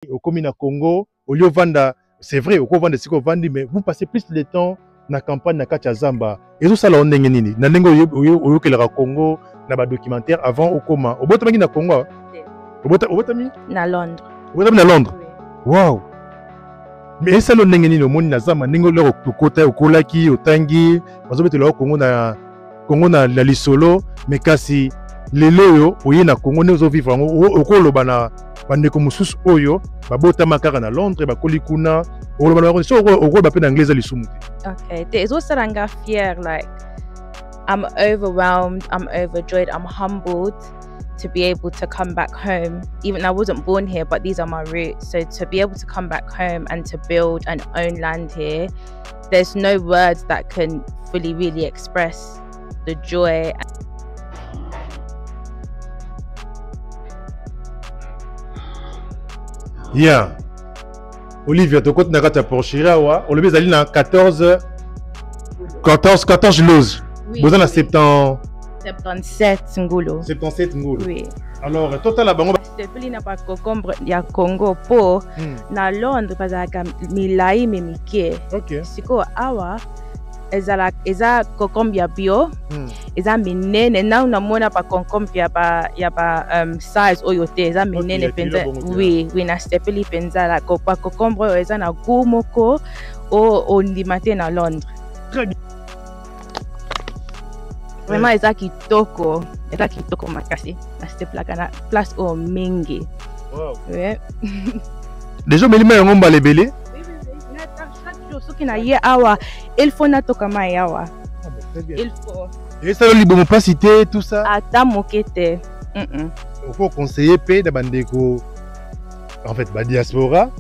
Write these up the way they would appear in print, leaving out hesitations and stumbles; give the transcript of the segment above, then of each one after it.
au Comina Congo, au lieu vanda, c'est vrai, au Congo vanda vandi, mais vous passez plus de temps dans la campagne na Katia Zamba. Et tout ça là on est nini. Na nengo au Kelera Congo, na ba documentaire avant au Koma. Au Botami na Congo. Au Botami na Londres. Au Botami na Londres. Wow. Mais ça l'on est nini le monde na Zamba, nengo le au Kota, au Kolaki, au Tangi, parce que au Congo na lisolo, mais kasi les loyo, oye na Congo ne zo vivre au Koloba na bandeko mususu oyo babota makara na Londres bakoli kuna oloba so oko ba pe na anglais lisumu. Okay, there's also that fear, like I'm overwhelmed, I'm overjoyed, I'm humbled to be able to come back home. Even I wasn't born here, but these are my roots. So to be able to come back home and to build and own land here, there's no words that can fully really express the joy. Yeah. Olivia, tu comptes na Porchira wa, on le bezali na 14 loges. Vous en a 77 ngulu. 77 ngulu. Oui. Alors, total la bango. Stepli na pas concombre ya Congo po na Londres bazaka milai memike. OK. Siko awa eza concombre ya bio. Eza minene na unamona pa concombre ya ba size oyo te eza minene penza. Oui, na Stepli penza la pa concombre eza na gumoko o ndimate na Londres. Très bien. Vraiment eza kitoko makasi na Stepla kana place au mingi. Wow. Ouais. Déjà melima yango mbala belé. Soki na ye awa il faut natoka mai awa. Très bien. Il faut. Et ça li bon pas citer tout ça. Ata mokete. Il faut conseiller pe da bandeko. En fait, ba diaspora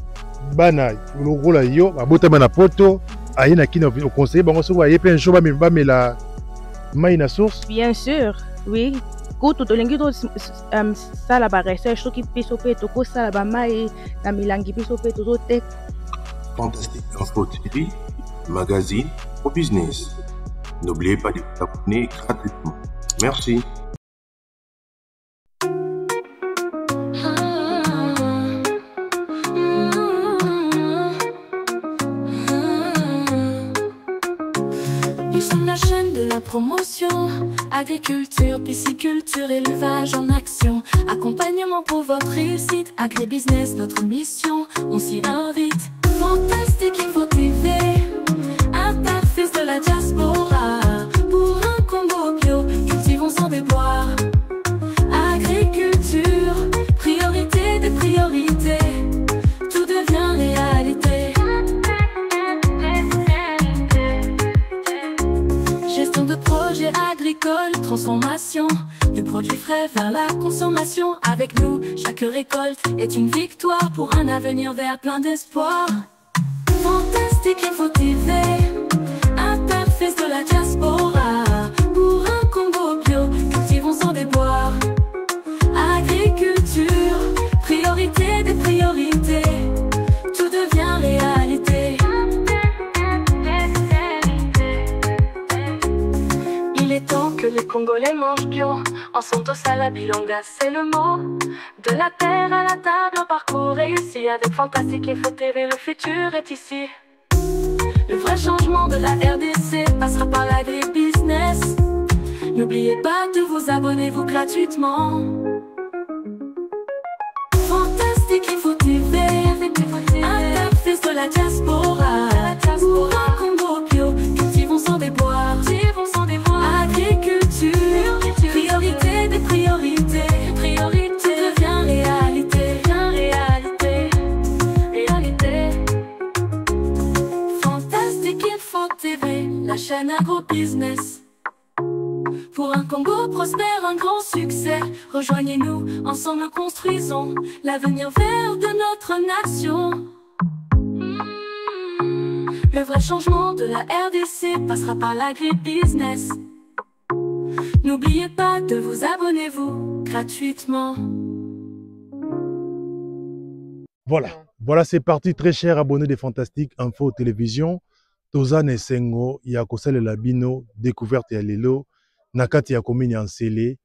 bana lo rola yo ba bota bana poto ayina kina au conseiller bango so wa ye pe un jour ba me la mai na source. Bien sûr. Oui. Kutu tolingi to sala ba recherche soki piso pe to ko sala ba mai na milangi piso pe to tek. Fantastique Info TV, magazine au business. N'oubliez pas de vous abonner gratuitement. Merci. Nous sommes la chaîne de la promotion. Agriculture, pisciculture, élevage en action. Accompagnement pour votre réussite. Agribusiness, notre mission. On s'y invite. Fantastique Info TV, interface de la diaspora. Pour un Congo bio, cultivons sans déboire. Agriculture, priorité des priorités. Tout devient réalité. Gestion de projets agricoles, transformation du produit frais vers la consommation. Avec nous, chaque récolte est une victoire pour un avenir vert plein d'espoir. Fantastique Info TV, interface de la diaspora. Pour un Congo bio, cultivons sans déboire. Agriculture, priorité des priorités. Tout devient réalité. Il est temps que les Congolais mangent bio. En Santo Salabilonga, c'est le mot. De la terre à la table, un parcours réussi. Avec Fantastique Info TV, le futur est ici. Le vrai changement de la RDC passera par l'agribusiness. N'oubliez pas de vous abonner gratuitement. Fantastique Info TV, interface de la diaspora. Pour un Congo bio, cultivons sans déboire. Agriculture, priorité des priorités. Tout devient réalité. Fantastique Info TV, la chaîne agro-business. Pour un Congo prospère, un grand succès. Rejoignez-nous, ensemble construisons l'avenir vert de notre nation. Le vrai changement de la RDC passera par l'agribusiness. N'oubliez pas de vous abonner gratuitement. Voilà, c'est parti, très cher abonnés de Fantastique Info Télévision. Toza Nesengo, Yakosel Labino, découverte ya Lelo, Nakati ya Komini en Sélé,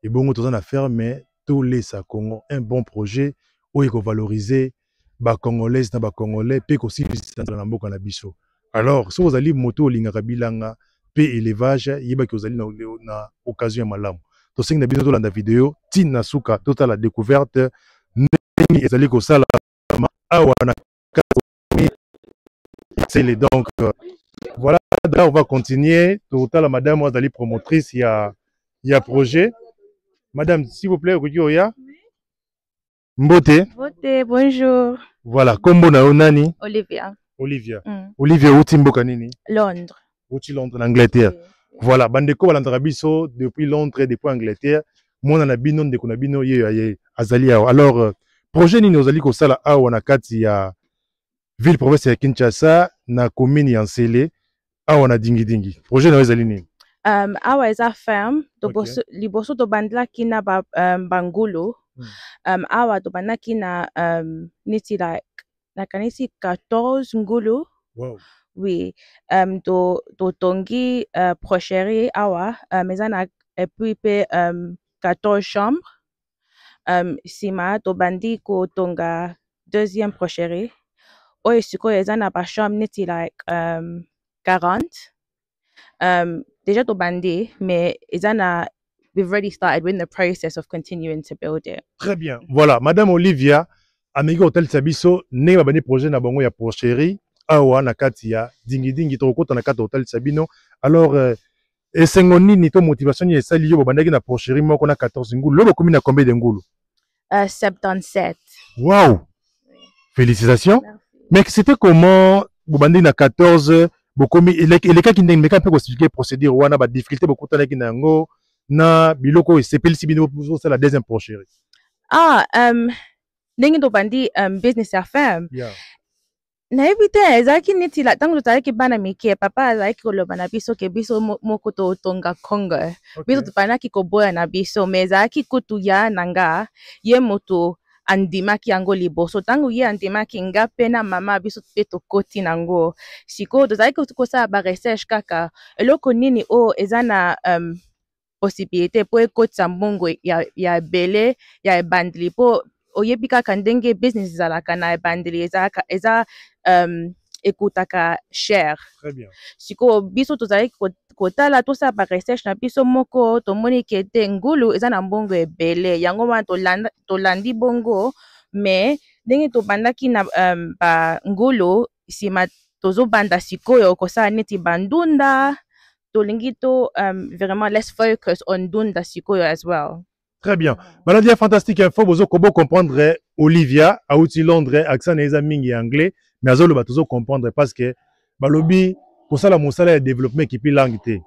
et bon, Toza na faire, mais tous les Congo, un bon projet où il faut valoriser ba congolais na ba congolais pe ko silisa na mboka na biso. Alors si vous allez moto lingaka bilanga pe élevage yeba ki ozali na occasion ya malamu. To sengi na bino to landa vidéo tin na suka tota la découverte ndenge ezali ko sala awa na c'est les donc voilà, là on va continuer. Total la madame Wazali promotrice, il y a projet. Madame, s'il vous plaît, Ruyoya. Mbote. Mbote, bonjour. Voilà, kombo na onani? Olivia. Olivia. Olivia uti mboka nini? Londres. Uti Londres, en Angleterre. Oui. Voilà, bandeko balantaka biso depuis Londres, depuis Angleterre. Mona na bino ndeko na bino ye azali awa. Alors, projet nini ozali ko sala awa na kati ya ville province ya Kinshasa na commune ya Nsele awa na dingi. Projet na ezali nini? Awa eza ferme to liboso to bandla kina ba bangulu. Awa to bandla kina niti like nakanisi 14 ngulu. Wow. Oui. To tongi procherie awa mezana et puis pe 14 chambres. Sima to bandi ko tonga deuxième procherie. Oye siko ezana ba chambre niti like 40. Déjà to bandi, mais we've already started. We're in the process of continuing to build it. Très bien. Voilà, Madame Olivia, Amigo Hotel Sabiso, ne babani projet na bango ya porcherie, awa na kati ya dingi to kota na kati Hotel Sabino. Alors, esengoni ni to motivation ni esali yo babandaki na porcherie moko na 14 ngulu. Lobo komi na combien de ngulu? 77. Wow! Félicitations. Merci. Mais c'était comment babandi na 14 bokomi les cas qui n'aiment pas expliquer procédure wana ba difficulté beaucoup tala ki nango na biloko sepeli si bino c'est la deuxième porcherie. Ndenge to bandi business ya femme. Yeah. Na ebite ezaki niti la tango totaki bana mike papa azaki koloba na biso ke biso moko to tonga Congo. Biso tupanaki koboya na biso mais ezaki kutu ya nanga ye moto andimaki yango liboso tango ye andimaki nga pena mama biso pe tokoti nango siko tozalaki kosala ba recherche kaka eloko nini o ezana possibilité po ekotisa mbongo ya bele ya ebandeli po oyebi kaka ndenge business ezalaka na ebandeli eza ekutaka cher. Très bien. Siko biso tozalaki kotala tosala ba recherche na biso moko tomoni kete ngulu eza na mbongo ebele yango wana tolandi bongo mais ndenge tobandaki na ba ngulu sima tozobanda sikoyo kosala neti bandunda tolingi to vraiment let's focus on ndunda sikoyo as well. Très bien. Maladie fantastique info bozo kobo comprendre Olivia auti Londres accent eza mingi anglais mais azolo batozo comprendre parce que balobi pour ça la mosala ya développement qui pi langue té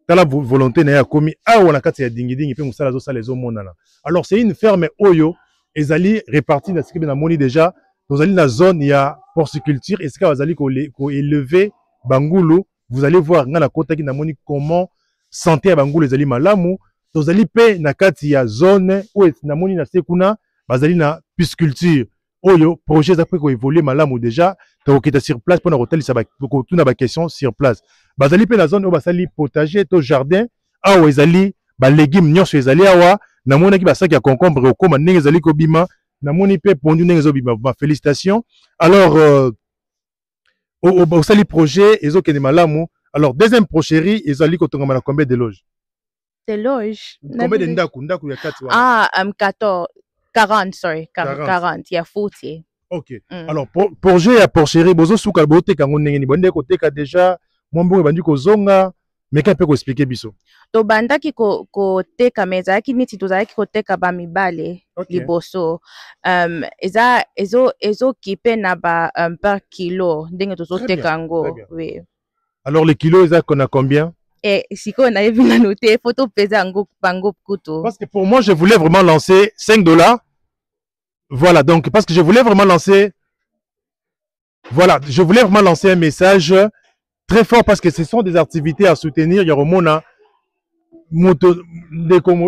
tala volonté na ya komi awa na kati ya dingi pe mosala zo sala les monana. Alors c'est une ferme oyo ezali répartie na sikibe na moni déjà tozali na zone ya porciculture et ska bazali ko élever bangulu. Vous allez voir ngana kota ki na moni comment santé ya bangulu ezali malamu. Tozali pe na kati ya zone oyo na moni na sekuna bazali na pisciculture oyo projet za pe ko évoluer malamu déjà to okita sur place pour na hotel ça ba ko tuna ba question sur place bazali pe na zone oyo basali potager to jardin awa ezali ba légumes nyonso ezali awa na moni ki ba sac ya concombre okoma ndenge ezali ko bima na moni pe pondu ndenge zo bima ba félicitations. Alors au sali projet ezokende malamu. Alors deuxième procherie ezali ko tonga na combien de loges? Des loges. Combien de ndaku ya kati wa? 40, sorry. 40. Il y a 40. Ok. Alors, projet ya porcherie, bozo souka bote kango ndenge ni bonde ko teka déjà mwambo bandi ko zonga mais ka pe ko expliquer biso. To bandaki ko teka meza ki niti tozalaki ko teka ba mibale liboso. Ezo kipe na ba per kilo ndenge tozo teka ngo. Oui. Alors les kilos eza kona combien? Et si on avait vu la noter, photo peser un bango couteau. Parce que pour moi, je voulais vraiment lancer $5. Voilà, donc, parce que je voulais vraiment lancer, voilà, je voulais vraiment lancer un message très fort parce que ce sont des activités à soutenir. Il y a Romona, Moto,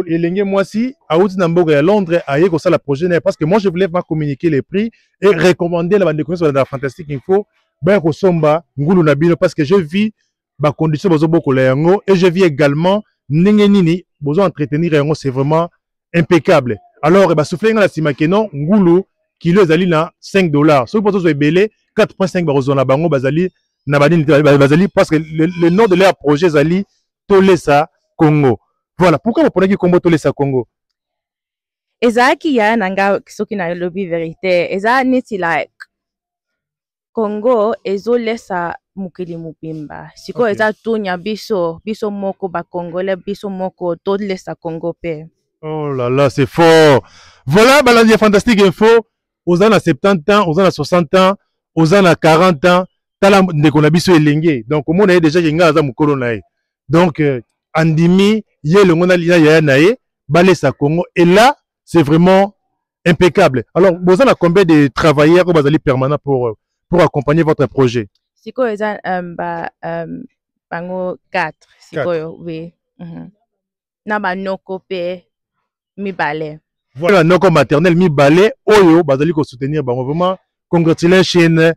et moi si, à Outinambourg et à Londres, à Yégosa la prochaine, parce que moi, je voulais vraiment communiquer les prix et recommander la bande de connaissances de la Fantastique Info, ben, Kosomba, Ngulu Nabino, parce que je vis ba condition bozo boko la yango et je vis également ndenge nini bozo entretenir yango c'est vraiment impeccable. Alors ba souffler la sima keno ngulu kilo ezali na $5. Soki poto zo belé 4.5 barozo na bango bazali na banini bazali parce que le nom de leur projet ezali Tolesa Congo. Voilà, pourquoi vous prenez kombo Tolesa Congo? Ezaki ya nanga soki na lobby vérité. Eza niti like Congo ezolesa mukili mubimba. Siko eza tunya biso moko ba Congolais biso moko tolesa Congo pe. Oh là là, c'est fort. Voilà, Balandi Fantastique Info. Aux ans à 70 ans, aux ans à 60 ans, aux ans à 40 ans, tala ndeko na biso elenge. Donc au monde a déjà yenga aza mukolo na ye. Donc andimi ye le ngona lina ya na ye, balesa Congo et là, c'est vraiment impeccable. Alors, vous avez combien de travailleurs que vous allez permanent pour accompagner votre projet? Siko eza bango 4. Siko oui. Na ba noko pe mi balé. Voilà, noko maternel mi balé oyo bazali ko soutenir bango vraiment congratulations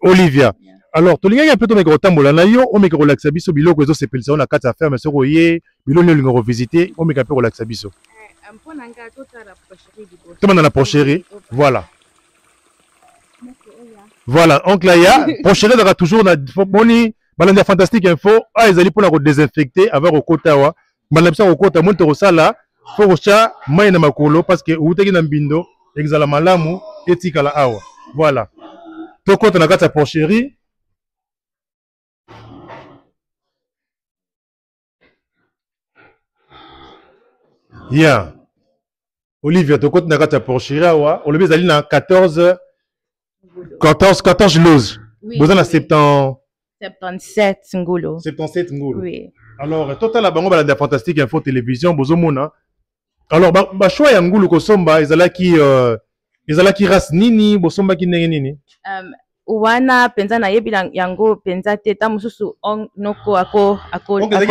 Olivia. Alors, to linga un peu to meko tambola na yo, o meko relaxa biso biloko ezo sepelisa on a 4 affaires mais soko ye biloko lingo revisiter, o meko peu relaxa biso. Tout dans la porcherie. Voilà. Voilà, oncle Aya, porcherie d'aura toujours na boni Balandi Fantastique Info, ils allaient pour la désinfecter avec au kotawa. Malabsa au kota monte au sala, faut cha mai na makolo parce que uteki na mbindo, exala malamu etika la awa. Voilà. To kota na kata porcherie. Yeah. Olivia, tu comptes dans ta porcherie, on le met à 14 loges. Vous en avez 77 ngolo. 77 ngolo. Oui. Alors, total la bango Balandi Fantastique Info télévision, bozomona. Alors, ba choix ya ngulu ko somba, ezalaki race nini, bosomba ki ndenge nini? Wana penza na yebi yango penza teta mususu on noko ako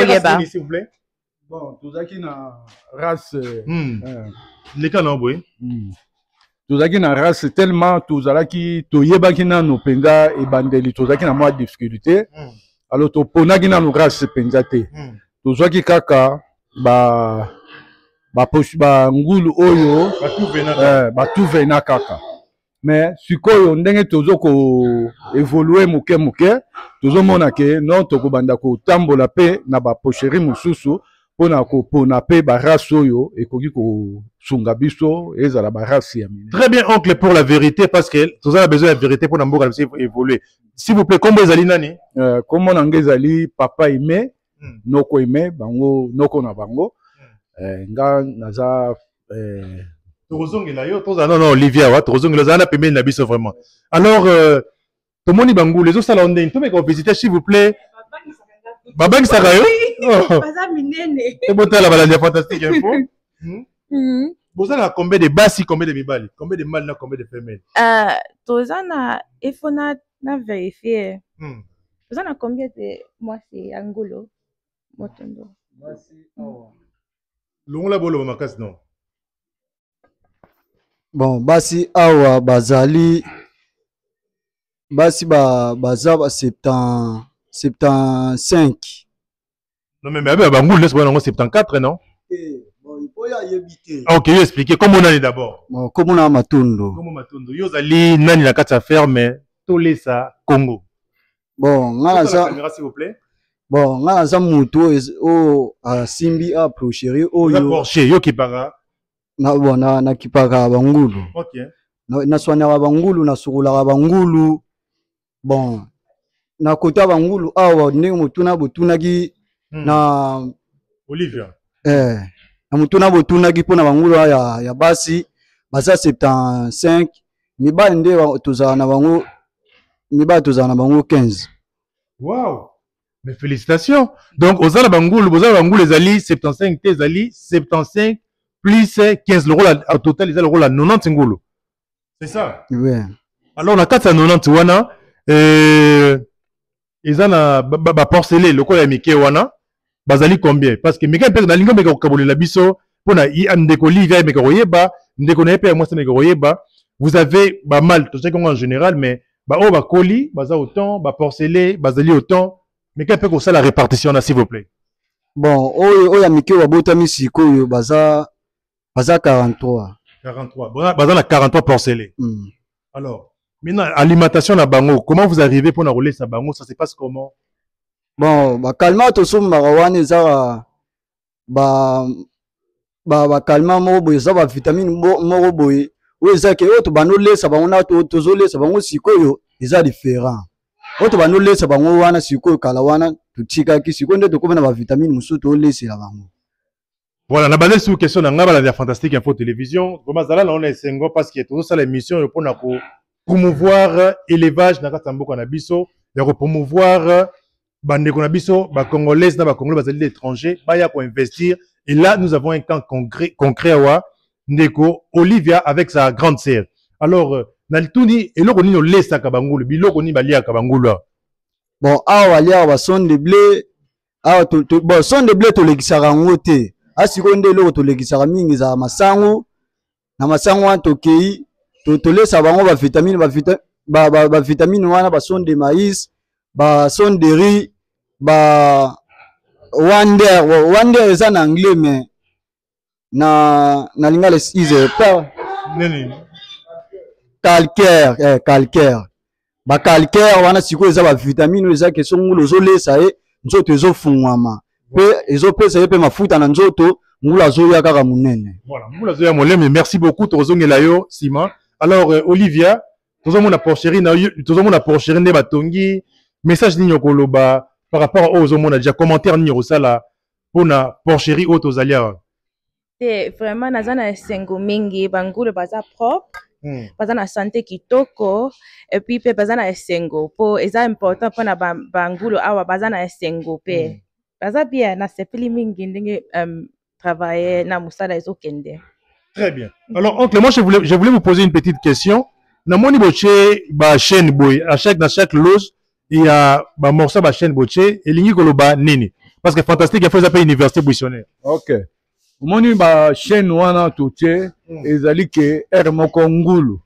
yeba. S'il vous plaît. Bon, tozaki na race les canons boy. Tozaki na race tellement tozalaki toyebaki na no penza e bandeli tozaki na moi difficulté. Alors to ponaki na no race penza te. Tozaki kaka ba ngulu oyo ba tout vena kaka. Mais sikoyo ndenge tozoko évoluer muke tozomona ke non tokobanda ko tambola pe na ba pocherie mususu. Pona pe barace oyo ekoki ko sunga biso ezala barace ya mine. Très bien oncle pour la vérité parce que tous a besoin de la vérité pour n'amboka évoluer. S'il vous plaît, comment ezali nani? Comment ngezali papa aimé, noko aimé bango noko na bango. Nga naza tozongela yo toza non Olivia wa tozongela za na pembeni na biso vraiment. Alors tomoni bango les autres salons ndenge to meka visiter s'il vous plaît. Baba qui sera yo? Baza minene. Et bon la Balandi Fantastique Info. Vous avez combien de bassi, combien de mibali, combien de mâles, combien de femelles? Tozana il faut na vérifier. Tozana combien de moi c'est angolo motondo. Basi Longola bolo makasi non. Bon, basi awa bazali basi baza 75. Non mais bangoul laisse moi 74 non? Bon, il faut y habiter. OK, je expliquer comment on est d'abord. Bon, comment on a matundo. Comment matundo. Yo zali nani la kata ferme Tolesa Congo. Bon, ngala za caméra s'il vous plaît. Bon, ngala za mutu o simbi a procherie o yo. Porcher yo kipara. Na bona na kipaka bangulu. OK. Na sonya bangulu na sukula bangulu. Bon, na kota bangulu awa ndenge mutuna botunaki na Olivia. Na mutuna botunaki pona bangulu ya basi baza 75 mibali nde tozana na bango mibali tozana na bango 15. Wow. Mais félicitations. Donc aux ala bangulu les ali 75 tes ali 75 plus 15 le rôle au total ils ont le rôle à 90 ngulu. C'est ça? Oui. Alors on a 490 wana ils ont ba porcelé le quoi ya mike wana bazali combien parce que mike peut na lingo meke ko la biso pona i ndeko Olivia meke royeba ndeko na pe moi c'est meke royeba vous avez ba mal tout ça en général mais ba o ba koli baza autant ba porcelé bazali autant meke peut ko ça la répartition là s'il vous plaît. Bon oya mike wa botami sikoyo baza 43. 43. Bon, on a 43 porcelets. Alors, maintenant, alimentation na bango, comment vous arrivez pour enrouler sa bango? Ça se passe comment? Bon, calma to somba wana eza calma mo boye za ba vitamine mo boye. O eza ke o to banole sa bango na to zole sa bango sikoyo eza différent. O to banole sa bango wana sikoyo kala wana to tika ki sikoyo nde to komena ba vitamine musu to lese la bango. Voilà, na bandel sur question na ngaba la fantastique info télévision. Comme ça là on est sengo parce que tout ça l'émission pour na promouvoir élevage na katambo na biso, ya promouvoir bande na biso ba congolais na ba congolais bazali l'étranger, ba ya ko investir et là nous avons un camp concret wa ndeko Olivia avec sa grande sœur. Alors na lituni eloko nini olesa ka bangulu, biloko ni balia ka bangulu. Bon, awa lia ba son de blé, awa bon son de blé to lekisaka ngote. Asiko nde eloko to lekisaka mingi za masango. Na masango wan to kei to lesa bango ba vitamine ba vitamine wana ba son de maïs, ba son de riz, ba wonder eza na anglais mais na lingala is pas calcaire ba calcaire wana siko eza ba vitamine eza ke songulo zolesa nzoto ezofungwama pe ezopesa ye pe mafuta na nzoto ngula zoya kaka munene. Voilà, ngula zoya moleme. Merci beaucoup tozongela yo Sima. Alors Olivia, tozomona porcherie na tozomona porcherie ne batongi message nini okoloba par rapport aux hommes déjà commentaire ni osala pona porcherie au tozalia. C'est vraiment nazana sengo mingi bangulu baza propre. Baza na santé kitoko et puis pe baza na sengo po eza important pona bangulu awa baza na sengo pe. Baza bien na sepeli mingi ndenge travailler na musala ezokende. Très bien. Alors oncle, moi je voulais vous poser une petite question. Na moni boche ba chaîne boy à chaque loge il y a ba morceau ba chaîne boche et lingi koloba nini parce que fantastique il faut ça université buissonnaire. OK. Moni ba chaîne wana toche ezali ke er moko ngulu.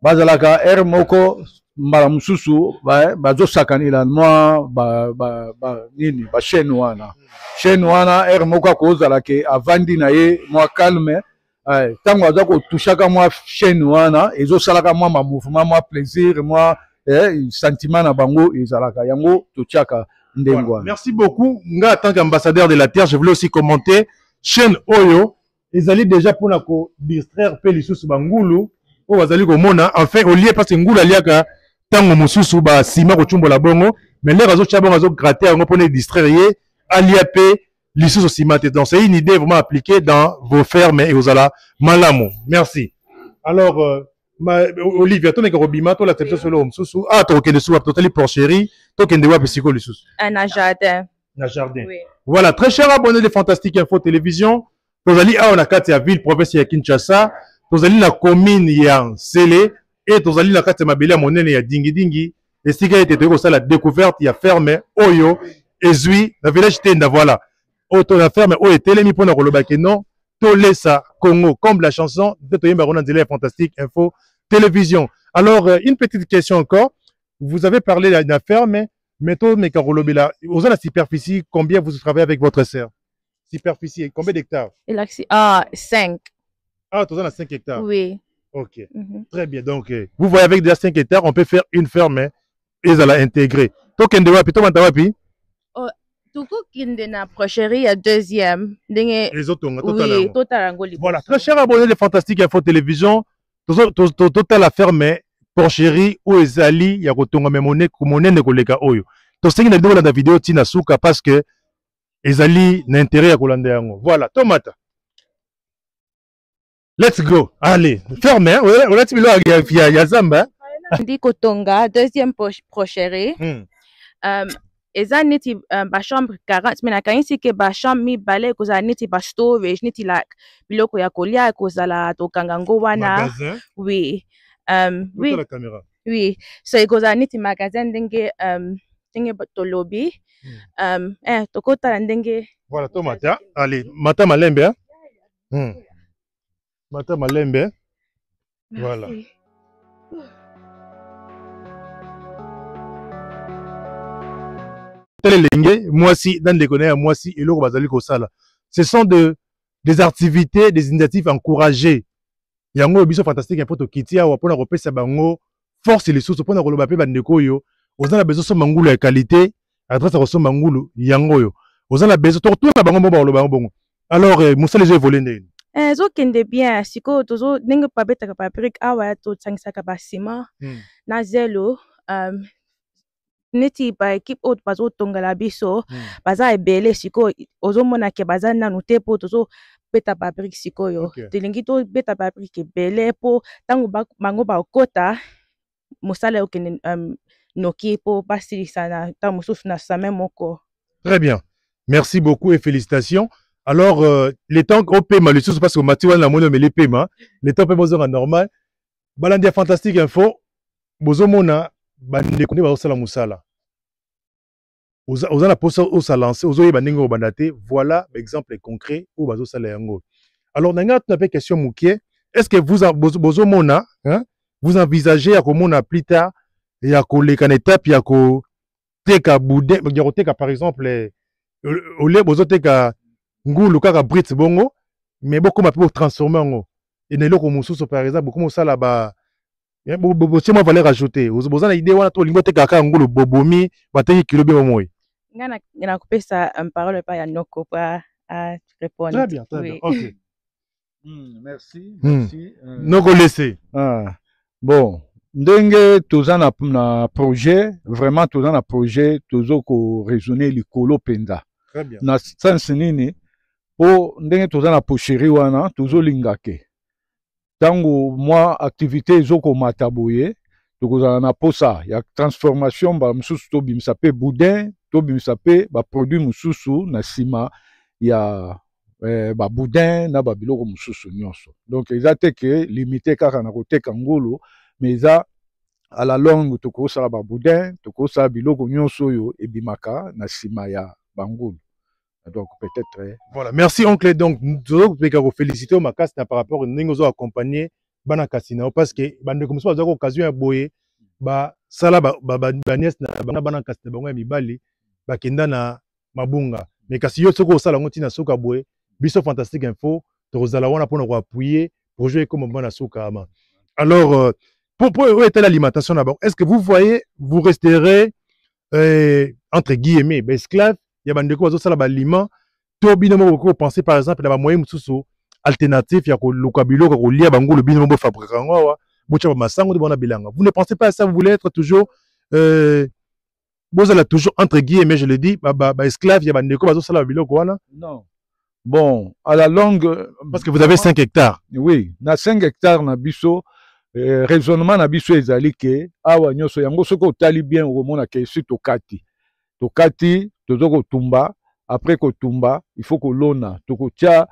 Bazalaka er moko mbala mususu ba zo sakanila moi ba nini ba chaîne wana. Chaîne wana er moko ko zala ke avandi na ye moi calme. Tango aza ko touchaka moi chaîne wana ezo salaka moi ma mouvement moi plaisir moi sentiment na bango ezalaka yango tochaka ndengwa. Merci beaucoup. Nga en tant qu'ambassadeur de la terre, je voulais aussi commenter chaîne oyo ezali déjà pour na ko distraire pe lisusu bangulu o bazali ko mona enfin au lieu parce que ngulu aliaka tango mususu ba sima ko chumbola bongo mais les réseaux chabon réseau gratter ngo pour ne distraire ye alia pe lisusu sima te. Donc c'est une idée vraiment appliquée dans vos fermes et aux ala malamu. Merci. Alors Olivia, tu n'es que Robima, tu l'as fait sur l'homme sous ah tu es sous totally porcherie, tu es de psycho le sous. Un jardin. Un jardin. Oui. Voilà, très chers abonnés de Fantastique Info Télévision. Vous allez à la ville, province de Kinshasa. Vous allez la commune ya Sele et vous allez la carte mabele à monene ya Dingi Dingi. Et si vous avez la découverte, il y a ferme Oyo et Zui, la village Tenda voilà. Auto la ferme Oyo et Télémi pour le non. Tolesa Congo comme la chanson de Toyemba Ronandile Fantastique Info Télévision. Alors une petite question encore. Vous avez parlé de la ferme. Mettons, mais Carolobela, vous avez la superficie, combien vous travaillez avec votre sœur? Superficie, combien d'hectares? 5. Ah, vous avez 5 hectares? Oui. Ok. Très bien. Donc, vous voyez, avec déjà 5 hectares, on peut faire une ferme et ils allons intégrer. Tokendewapi, Tomantawapi? Tuku kinde na procherie ya deuxième. Les autres, oui, total angoli. Voilà. Très chers abonnés de Fantastique Info Télévision, total la ferme. Porcherie ou ezali ya kotonga memone kumonene koleka oyo to sengi na vidéo la vidéo tina suka parce que ezali na intérêt ya kolanda yango. Voilà, tomata, let's go, allez ferme hein on a tibilo ya zamba ndi kotonga deuxième porcherie eza niti ba chambre 40 mais na kanisi ke ba chambre mi balé kozala niti ba storage niti like biloko ya kolia kozala tokanga ngo wana. Oui. Oui. La caméra. Oui. So it goes à niti magasin ndenge ndenge tolobi. Tokota ndenge. Voilà, tomata. Allez, mata malembe hein. Mata malembe. Voilà. Moi si dans les connaître moi si et l'eau bazali ko sala. Ce sont des activités, des initiatives encouragées. yango biso fantastique info to kiti awa pona kopesa bango force les sous pona koloba pe bandeko yo ozana besoin so mangulu ya qualité adresse ko so mangulu yango yo ozana besoin to tout na bango mo ba koloba bongo alors musala les volé ndeni zo kende bien siko tozo ndenge babetaka paprika awa to tsangisaka ba ciment na zelo neti ba équipe autre bazo tongala biso baza ebele siko ozomona ke baza nanu te po tozo beta paprika siko yo telingi to beta paprika ebele po tango bango ba kota musala okende noki po basilisa na ta mususu na semaine moko. Très bien, merci beaucoup et félicitations. Alors, les temps au paiement, le sous parce que Mathieu a monnaie mais les paiements, les temps paiement normal. Balandia fantastique info, bozomona bande connaît ba osala musala. Oza na posa o salancer, ozo bandingo o bandate, voilà exemple concret ou bazo sala yango. Alors nanga tu n'avez question mukie, est-ce que vous bozomona, hein, vous envisagez à komona plus tard ya ko le kan étape ya ko teka boudin, ya ko teka par exemple au lieu bozo teka ngulu kaka brite bongo mais beaucoup ma pour transformer ngo et ne loko mususu par exemple beaucoup ça là bas c'est moi valeur ajoutée vous avez une idée wana to lingo te kaka ngulu bobomi bateki kilo be moi ngana na kupesa parole pa ya noko pa à répondre. Très bien, très bien. OK. Merci. Noko laisser. Bon, ndenge toza na projet, vraiment toza na projet tozo ko raisonner likolo penza. Très bien. Na sens nini po ndenge toza na pocherie wana tozo lingake. Tango moi activité ezoko mataboye tokozala na posa ya transformation ba mususu to bimisa pe boudin to bimisa pe ba produit mususu na sima ya ba boudin na ba biloko mususu nyonso. Donc eza te ke limité kaka na koteka ngulu mais eza à la longue tokosala ba boudin tokosala biloko nyonso yo ebimaka na sima ya bangulu. Donc peut-être voilà, merci oncle. Donc nous devons féliciter au Makas par rapport à nous accompagner bana kasina parce que bande comme ça vous avez occasion à boyer ba sala ba nièce na bana kasina bango ya mibali ba kenda na mabunga mais kasi yo soko sala ngoti na soka boye biso fantastique info to rozala wana pour nous appuyer pour jouer comme bana soka ama. Alors pour être l'alimentation d'abord, est-ce que vous voyez vous resterez entre guillemets esclave il y a bande ko zo sala ba aliment to binomo ko penser par exemple na ba moyen mususu alternatif ya ko lokabilo ko lia bango le binomo fabriquer ngwa bocha ba masango de bona bilanga. Vous ne pensez pas à ça, vous voulez être toujours vous allez toujours entre guillemets je le dis ba esclave ya bande ko zo sala biloko wana. Non. Bon, à la longue parce que vous avez 5 hectares. Oui, na 5 hectares na biso raisonnement na biso ezali ke awa nyoso yango soko tali bien au mona ke si tokati tozoko tumba après ko tumba il faut ko lona tokotia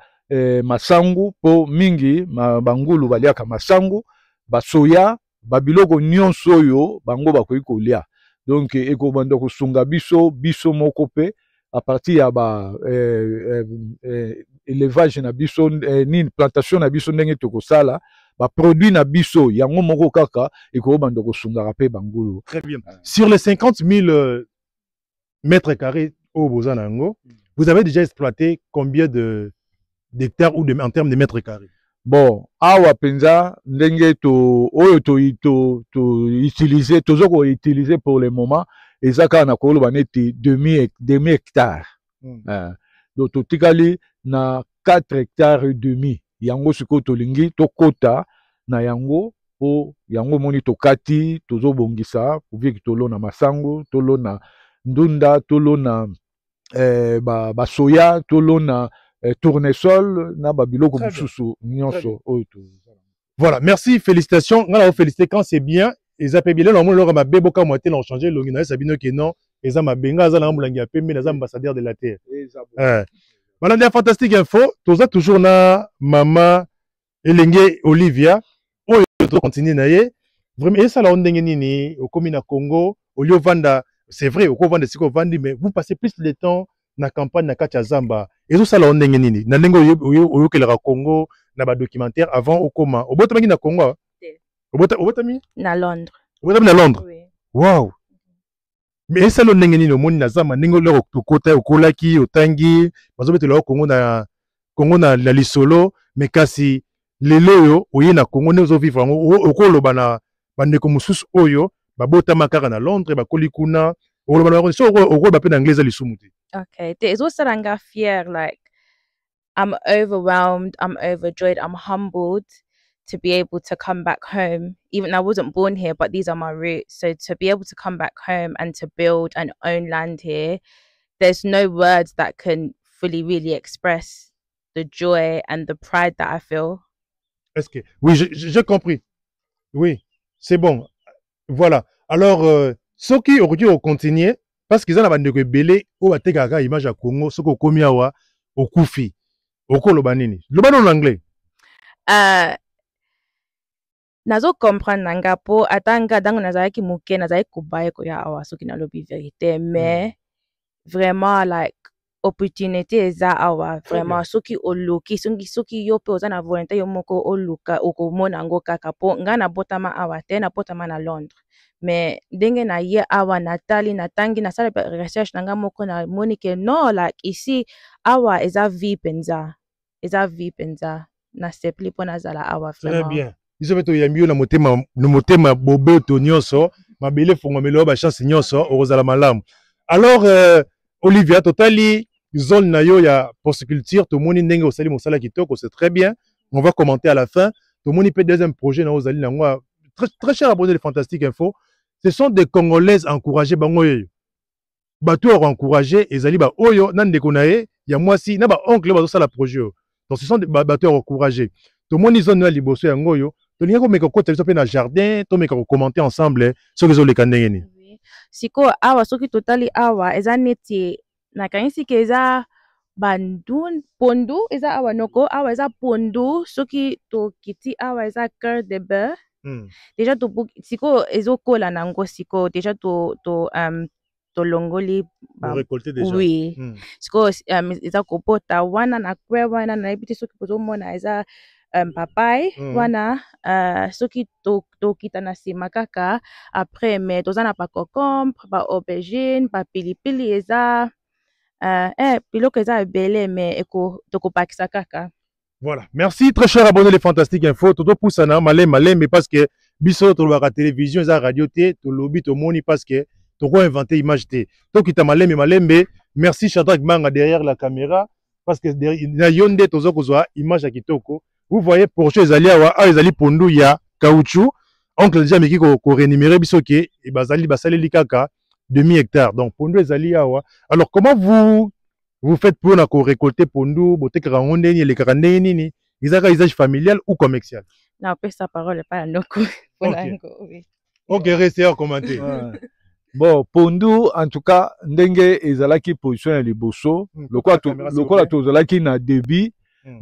masangu po mingi bangulu baliaka masangu basoya babiloko nyonso yo bango bakoki kolia donc ekobanda kosunga biso moko pe à partir ya ba élevage na biso ni plantation na biso ndenge tokosala ba produit na biso yango moko kaka ekobanda kosunga pe bangulu. Très bien. Sur les 50 000 mètres carrés au Bozanango, vous avez déjà exploité combien d'hectares ou en termes de mètres carrés? Bon, awa penza ndenge to utiliser tozoko utiliser pour le moment ezaka na kolo baneti demi hectare. Donc totikali na 4 hectares et demi yango siko tolingi tokota na yango po yango moni tokati tozobongisa pour tolona masango tolona ndunda tolona ba soya tolona tournesol na babiloko mususu nyonso oyo. Voilà, merci, félicitations. On va féliciter quand c'est bien. Et ça peut bien là, on leur ma béboka moitié l'ont changé l'ongina sabino que non, et ça m'a benga za na mulangi a pembe les ambassadeurs de la terre. Voilà des fantastique info, toza toujours na mama Elenge Olivia. On doit continuer na ye. Vraiment et ça la ondenge nini au commune na Congo, au lieu vanda, c'est vrai, au vanda siko vandi mais vous passez plus de temps na campagne na kacha Zamba. Et ça la ondenge nini. Na ndenge oyo ke le Congo na ba documentaire avant au coma. Au botamaki na Congo. Au botami na Londres. Au botami na Londres. Oui. Wow. Mais ça le ndenge nini omoni na Zamba ndenge le kokota okolaki otangi bazo betela Congo na lisolo mais kasi lelo yo oye na Congo ne ozo vivre ngo okoloba na bandeko mosusu oyo babotama kaka na Londres bakoli kuna okoloba na so okoloba pe na anglais lisumu te. Okay, there's also ranga fear, like I'm overwhelmed, I'm overjoyed, I'm humbled to be able to come back home. Even I wasn't born here, but these are my roots. So to be able to come back home and to build and own land here, there's no words that can fully really express the joy and the pride that I feel. Est-ce que oui, j'ai compris. Oui, c'est bon. Voilà. Alors ceux qui auraient dû continuer parce qu'ils ont la bande de belé ou à tegaka image à Congo, ce qu'on commis awa au Koufi. Okoloba nini? Loba en anglais. Nazo comprendre nanga po atanga dango nazaki muke nazaki kubaye ko ya awa soki na lobi vérité mais vraiment like opportunité eza awa vraiment soki oluki soki yo pe oza na volonté yo moko oluka okomona ngo kaka po nga na botama awa te na botama na Londres mais ndenge na ye awa natali natangi na sala recherche nanga moko na monike no like ici awa eza vie penza na sepli pona zala awa vraiment. Très bien. Ils ont fait yambio na motema bobe to nyonso mabele fongo melo ba chance nyonso ozala malamu. Alors Olivia totali zone na yo ya porciculture to moni ndenge osali mosala kitoko c'est très bien. On va commenter à la fin. To moni pe deuxième projet na ozali na moi très cher abonné de Fantastique Info. Ce sont des Congolaises encouragées bango yo. Bato encouragé ezali ba oyo na ndeko na ye ya mwasi na ba oncle ba sala projet. Donc ce sont des bateaux encouragés. Tout le monde ils ont na liboso ya ngoyo. To linga ko meka ko teliso pe na jardin, to meka ko commenter ensemble ce que zo le kandengeni. Siko awa soki totali awa eza neti na kanisi ke eza bandun pondu eza awa noko awa eza pondu soki to kiti awa eza cœur de beurre. Déjà to siko ezo kola nango siko déjà to longoli ba récolter déjà. Oui. Siko eza kopota wana na kwe wana na ebiti soki pozo mona eza papaye wana soki to kita na sima kaka après mais tozana pa concombre pa aubergine pa pilipili eza biloko eza ebele mais toko pakisa kaka. Voilà. Merci très cher abonné les Fantastique Info. Toto poussana malem mais parce que biso to la télévision eza radio té to lobby to moni parce que to ko inventer image té. To kita malem merci Shadrack Manga derrière la caméra parce que na yonde tozo kozwa image ya kitoko. Vous voyez Porsche ezali awa ezali pondu ya caoutchouc. Oncle déjà meki ko rémunérer biso ke e bazali basaleli kaka demi-hectare. Donc pondu ezali awa. Alors comment vous faites pour na ko récolter pondu botekaka ngondeni le kakande nini? Izaka usage familial ou commercial? Na on peut sa parole pas noko. OK, restez à commenter. Bon, pondu en tout cas ndenge ezalaki position ya liboso. Lokola tozalaki na débit.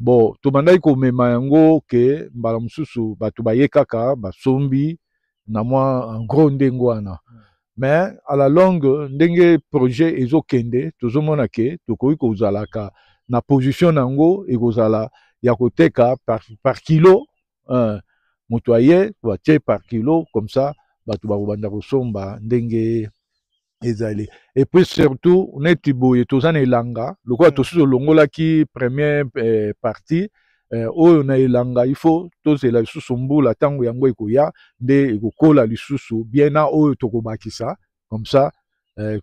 Bon, tobandaki komema yango ke mbala mususu bato baye kaka basombi na mwa en gros ndenge wana. Mais à la longue ndenge projet ezokende tozomona ke tokoki kozalaka na position nango ekozala ya koteka par kilo moto aye batie par kilo comme ça bato bakobanda kosomba ndenge ezali. Et puis surtout neti boye tozana elanga lokola tosusu longolaki première partie oyo na elanga il faut tozela lisusu mbula tango yango ekoya nde ekokola lisusu bien na oyo tokobakisa comme ça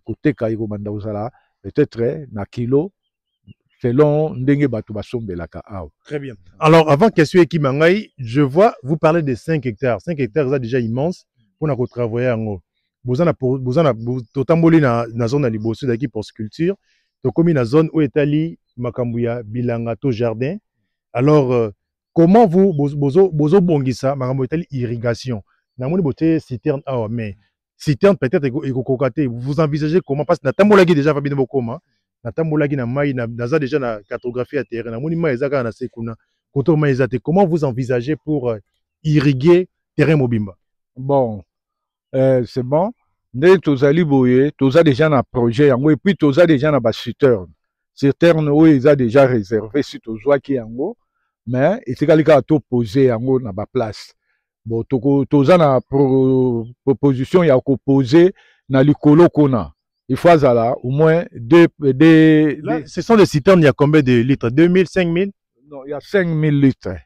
koteka ekobanda kozala peut-être na kilo selon ndenge bato basombelaka awa. Très bien. Alors avant question ekimangai, je vois vous parler de 5 hectares. 5 hectares c'est déjà immense pour na ko travailler yango. Bozana totamboli na zone na liboso daki porciculture to komi na zone où etali makambuya bilanga to jardin. Alors comment vous bozo bongisa makambo etali irrigation na moni boté citerne awa mais citerne peut-être ekokokate vous envisagez comment parce que na tambolaki déjà fa bino bokoma na tambolaki na mai na za déjà na cartographie à terrain na moni mai ezaka na sekuna koto mai ezate comment vous envisagez pour irriguer terrain mobimba? Bon c'est bon. Ndé tozali boye, toza déjà na projet yango et puis toza déjà na ba citerne. Citerne où ils a déjà réservé si tozwa ki yango, mais etikali ka to poser yango na ba place. Bon toza na proposition ya ko poser na likolo kona. Il faut azala au moins Là, ce sont des citernes, il y a combien de litres? 2000, 5000? Non, il y a 5000 litres.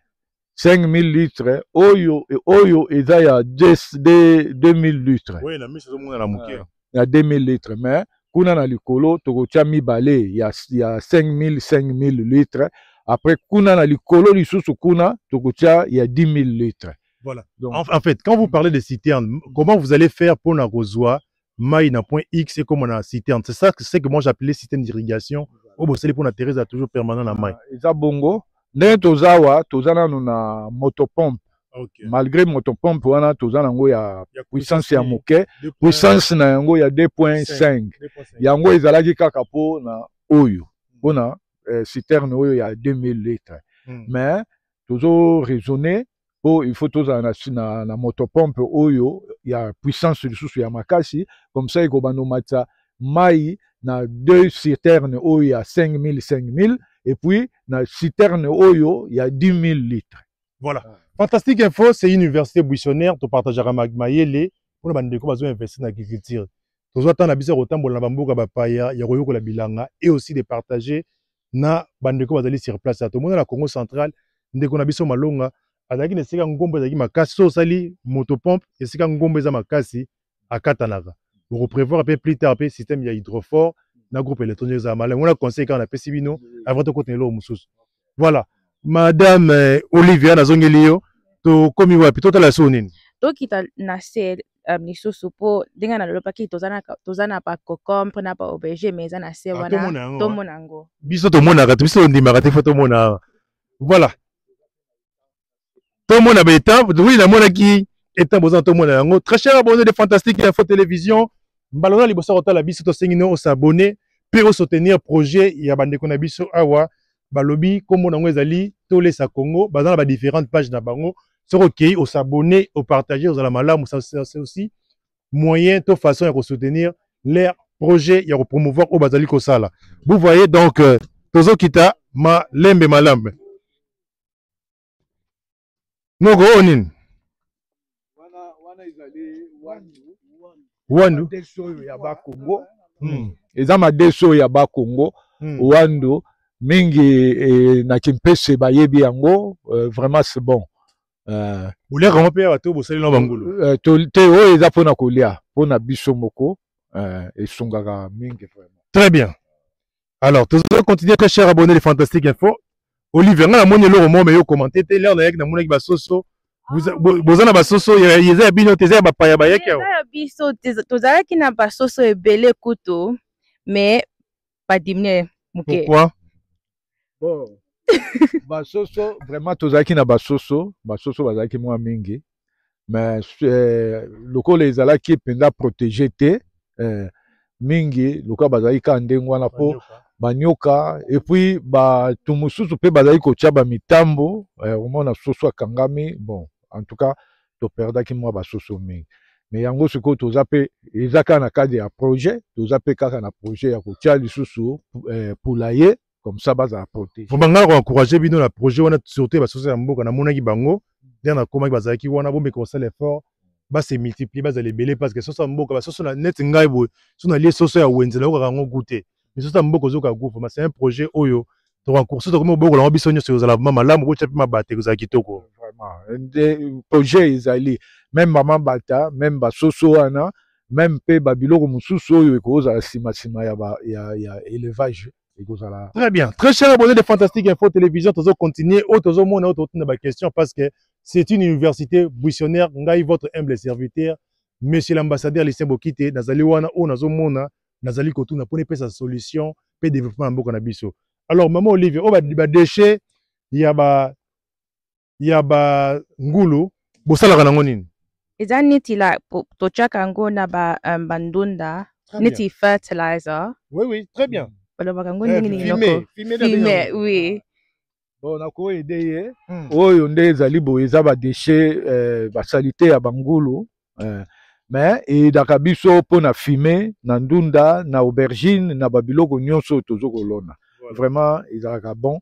5000 litres oyo eza ya 2000 litres. Oui, na mise mona na muke. Ya 2000 litres mais kuna na likolo tokotia mibale ya 5000 litres. Après kuna na likolo lisusu kuna tokotia ya 10 000 litres. Voilà. Donc, en fait, quand vous parlez de citernes, comment vous allez faire pour la Rosoa, maille na point X et comme on a citerne? C'est que moi j'appelais système d'irrigation. Oh, bon, c'est pour la terrasse toujours permanent la maille. Eza bongo. Ndenge tozawa, tozana na motopompe. Okay. Malgré motopompe wana tozana ngo ya puissance ya moke, puissance na yango ya 2.5. Yango ezalaki kaka po na oyo. Pona citerne oyo ya 2000 litres. Mais tozo raisonner il faut tozala na motopompe oyo ya puissance lisusu ya makasi, comme ça ekobano matza mai na 2 citernes oyo ya 5000 et puis na citerne oyo ya 10 000 litres. Voilà. Fantastique Info, c'est une université buissonnaire, tu partageras Mayele pour les bandeko bazo investir dans l'agriculture. Tozo attendre na biso rotambo na bamboka bapaya ya royoko la bilanga et aussi de partager na bandeko bazali sur place. Tout le monde na Congo central, ndeko na biso malonga azalaki na esika ngombo ezalaki makasi so osali motopompe esika ngombo eza makasi akatanaka bokoprévoir mpe plus tard mpe système ya hydrofort na groupe électronique ezala malamu wana conseil kaka napesi bino avant tokotana eloko mosusu. Voilà, madame Olivia nazongeli yo tokomi wapi totala so nini tokita na se lisusu mpo ndenge nalobaki toza na bacocombre na baauberge mais eza na se wana tomona yango biso tomonaka biso ondimaka te fo tomona. Voilà, tout le monde a des temps, oui, la monnaie qui est un besoin, tout le monde a un très cher abonné de Fantastique Info Télévision. Balona libosa rota la biso to sengino s'abonner, pour soutenir projet ya bande konabiso awa balobi comme on ezali to lesa Congo, bazana ba différentes pages na bango, sur OK, au s'abonner, au partager, aux alalam, c'est aussi moyen de façon à soutenir leur projet et à promouvoir au bazali kosala. Vous voyez donc tozo kita ma lembe malambe. Noko onin wana izali wandu deso ya ba Congo eza ma deso ya ba Congo wandu mingi na kimpese bayebi yango vraiment c'est bon ulia kama pe bato bosali na bangulu te o eza pona kolia pona biso moko esungaka mingi vraiment. Très bien. Alors tous continuer très cher abonné les Fantastique Info. Olivier, nga na moni loro mo me yo commenter te l'air na yek na monaki ba soso. Bozana ba soso yeza bino teza ba paya ba yek ya. Yeza biso tozalaki na ba soso ebele kutu mais pas diminuer muke. Pourquoi? Bon. Ba soso vraiment tozalaki na ba soso bazalaki mwa mingi mais lokolo ezalaki penda protéger te mingi loka bazalaki ka ndengo wana po banyoka et puis bato mosusu mpe bazali kotia bamitambo omona soso akangami bon en tout cas toperdaki mwa basoso mingi mais yango sikoyo toza mpe eza kaka na cadre ya projet toza mpe kaka na projet ya kotia lisusu poulailler comme ça bazala protégé. Faut bangala ko encourager bino na projet wana surtout basoso ya mboka na monaki bango nde na komaki bazalaki wana bombe kosala effort se multiplier bazala ebele parce que soso ya mboka basoso na net ngai boye so na lie soso ya wenzela okaka yango goûter. Mais ça mboko zoka gouffre, c'est un projet oyo to rencourcer to comme boko la biso nyoso za la mama la mo cha pima bate za kitoko vraiment des projets izali même maman bata même ba soso wana même pe babiloko mususu oyo ekoza sima ya élevage ekozala. Très bien, très cher abonné de Fantastique Info Télévision, tozo continuer tozo mona auto na ba question parce que c'est une université buissonnaire ngai votre humble serviteur monsieur l'ambassadeur Lucien Bokite nazali wana o nazo mona nazali kotuna pone pesa solution pe développement mboka na biso. Alors maman Olivier o ba déchet ya ba ngulu bosala kana ngonini eza neti la tochaka ngo na bandunda neti fertilizer. Oui très bien. Balobaka ngo nini noko fumer oui. Bon nako aider oyo nde ezali bo eza ba déchet ba salité ya bangulu mais edaka biso mpona fumer na ndunda na aubergine na babiloko nyonso tozokolona vraiment ezalaka bon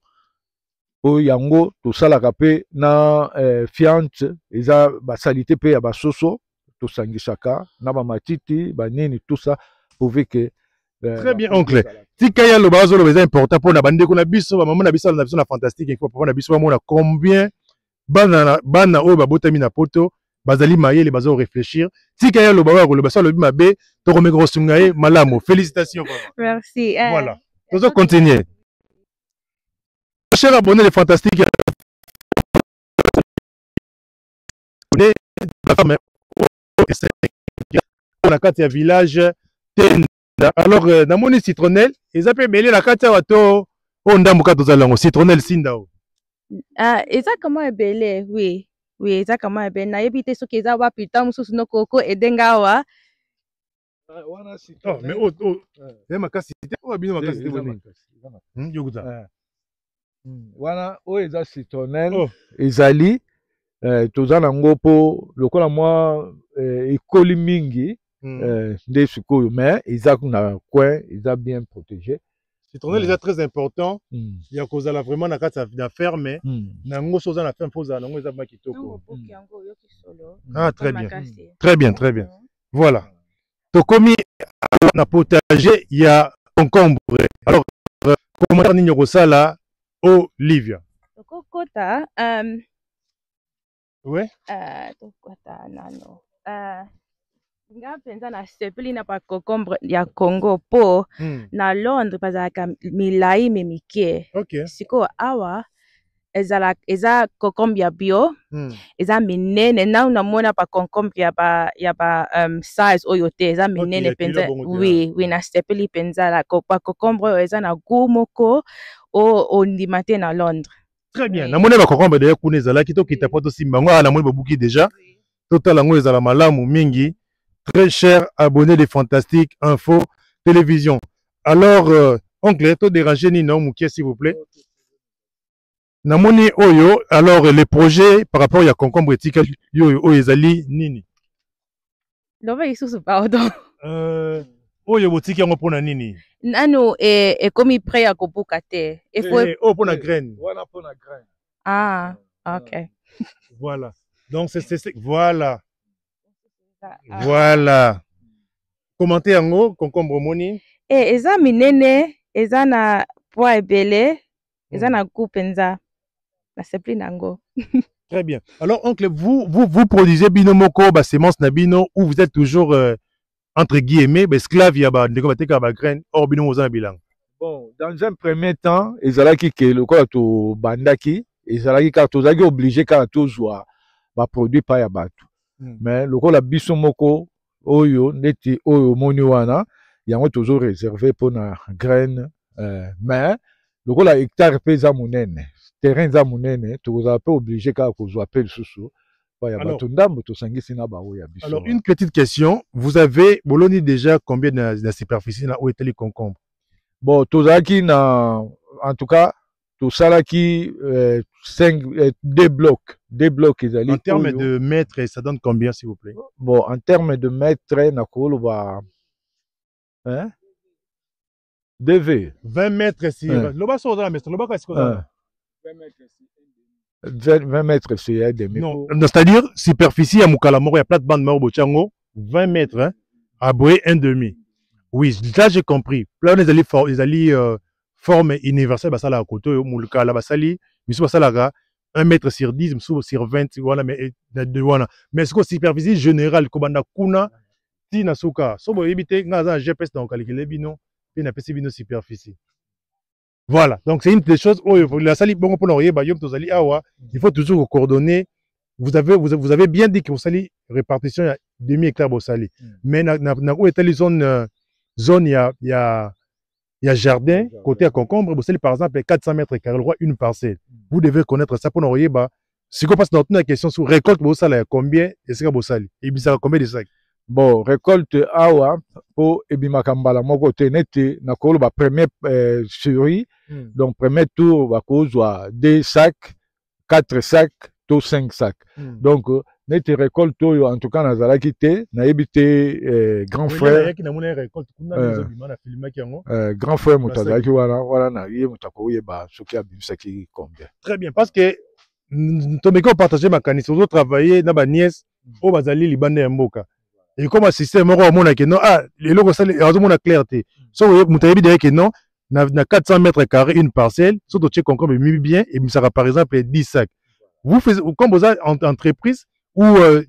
po yango tosalaka mpe na fiante eza basalite mpe ya basoso tosangisaka na bamatiti banini tout ça prouve que très bien oncle tika ya loba azoloba eza important mpona bandeko na biso bamama na biso na biso na Fantastique Info papa na biso bamona combien bana oyo babotami na poto bazali mayele bazo réfléchir tika ya loba wa koloba ça lobi mabe to komeka kosunga ye malamu félicitations Merci. voilà tozo continuer cher abonné les fantastiques na kati ya village Tenda alors namoni citronnelle eza pe belé na kati ya bato o ndambu ka tozala ngo citronnelle sinda o Eza comment ebele, oui. Oui, eza comment ebele. Na yebi te soki eza wapi ta mususu no koko edenga wa. Oh mais c'est makasi te o bino makasi te boni yokuta wana o eza citronnelle ezali toza nango po lokola mwa ekoli mingi nde sikoyo mais eza na coin eza bien protégé. Citronnelle est très important. Il y a cause la vraiment na kati ya ferme na ngo soza na ferme poza na ngo eza ba kitoko. Ah très bien. Très bien, très bien. Voilà. To komi na potager il y a concombre. Alors comment nini kosala Olivia? Kokota ouais. Kokota nano. Nga penza na sepeli na pa concombre ya Congo po na Londres bazalaka milai me mike. Okay. Siko awa eza concombre ya bio eza minene na unamona pa concombre ya ba size oyo te eza minene penza. Oui, na sepeli penza la pa concombre eza na goût moko o ndimate na Londres. Très bien. Na mona ba concombre de kuna ezalaki to kita poto simbango na mona babuki déjà. Total ngo ezala malamu mingi. Très cher abonné des Fantastiques Info Télévision. Alors, oncle, to déranger ni non, Moukia, s'il vous plaît. Namoni Oyo, alors les projets par rapport à concombre etika yo ezali nini? Lova isusu pardon. Oyo botiki yango pona nini? Nano komi prêt ya kobuka te. Il faut pona graine. Voilà pona graine. Ah, OK. Voilà. Donc c'est voilà. Voilà. Commentez yango concombre moni. Eza minene, eza na poids ebele, eza na goût penza. La sepli nango. Très bien. Alors oncle, vous produisez bino moko ba semence na bino ou vous êtes toujours entre guillemets esclave ya ba ndeko bateka ba graine or bino moza na bilang. Bon, dans un premier temps, ezalaki ke lokola to bandaki, ezalaki ka tozaki obligé ka tozwa ba produit pa ya bato. Mais lokola biso moko oyo neti oyo moni wana yango toujours réservé pour na graine mais lokola hectare pe za monene terrain za monene toza peu obligé ka kozwa pe susu pa ya bato ndambo to sangisi na ba oya biso. Alors une petite question, vous avez boloni déjà combien de superficie na oeteli concombre? Bon, tozaki na en tout cas tout ça qui 2 blocs. 2 blocs. En termes de mètres, ça donne combien, s'il vous plaît? Bon, en termes de mètres, on va. Hein? 2V. 20 mètres, si. 20 mètres, c'est un demi. Non, c'est-à-dire, superficie à Moukalamoro, il y a plate-bande Maro Bochango, 20 mètres, hein? À Boué, un demi. Oui, là, j'ai compris. Là, les alliés. Forme universelle basala à côté mulka la basali misu basala 1 mètre sur 10 misu sur 20 voilà mais mais ce que superficie générale kobanda kuna ti na suka so bo éviter ngaza GPS dans calculer bino puis na pesi bino superficie. Voilà, donc c'est une des choses où la sali bon pour l'oyer yom tozali awa il faut toujours coordonner. Vous avez bien dit que vous sali répartition ya demi hectare bosali mais na où est les zone il y a jardin, côté à concombre, vous savez par exemple 400 mètres carrés, une parcelle. Vous devez connaître ça pour nous voyez, ce qu'on passe dans une question sur récolte, vous savez combien et c'est que et puis ça combien de sacs? Bon, récolte awa pour ebimakambala moko tenete na kolo ba première série. Donc premier tour va causer 2 sacs, 4 sacs, to 5 sacs. Donc nete récolte en tout cas nazala quitté na ebité grand frère grand frère mutazaki voilà na yé mutakoye ba soki abisaki combien. Très bien parce que tomeko partager ma canisse aux autres travailler na ba nièce o bazali libande ya mboka et comme système moko mona que non les loko ça les mona clarté so mutayebi de que non na 400 mètres carrés une parcelle surtout tu concombre bien et ça par exemple 10 sacs. vous faites, comme vous avez en entreprise ou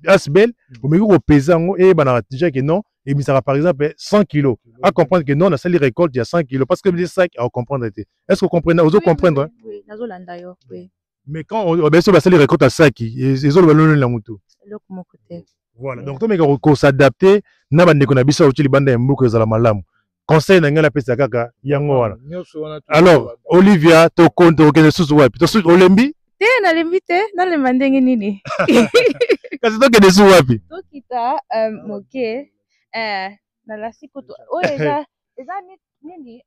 Asbel, vous mettez au pesant et ben déjà que non, et mais ça va par exemple 100 kilos. À comprendre que non, on a ça les récoltes, il y a 100 kilos. Parce que les sacs, à comprendre. Est-ce que vous comprenez? Vous comprenez? Oui, oui. Mais quand on bien sûr, ça les récoltes à sac, les autres vont la moto. Voilà. Donc, tout le monde s'adapter, n'a pas de connaissance sur les bandes de mbouko za la malamu. Conseil na ngala pesa kaka yango wana. Alors, Olivia, to compte au susu wapi? To susu olembi? Te na lemite, na lemandenge nini? Kasi to kende su wapi? To kita moke na la sikoto. O eza nini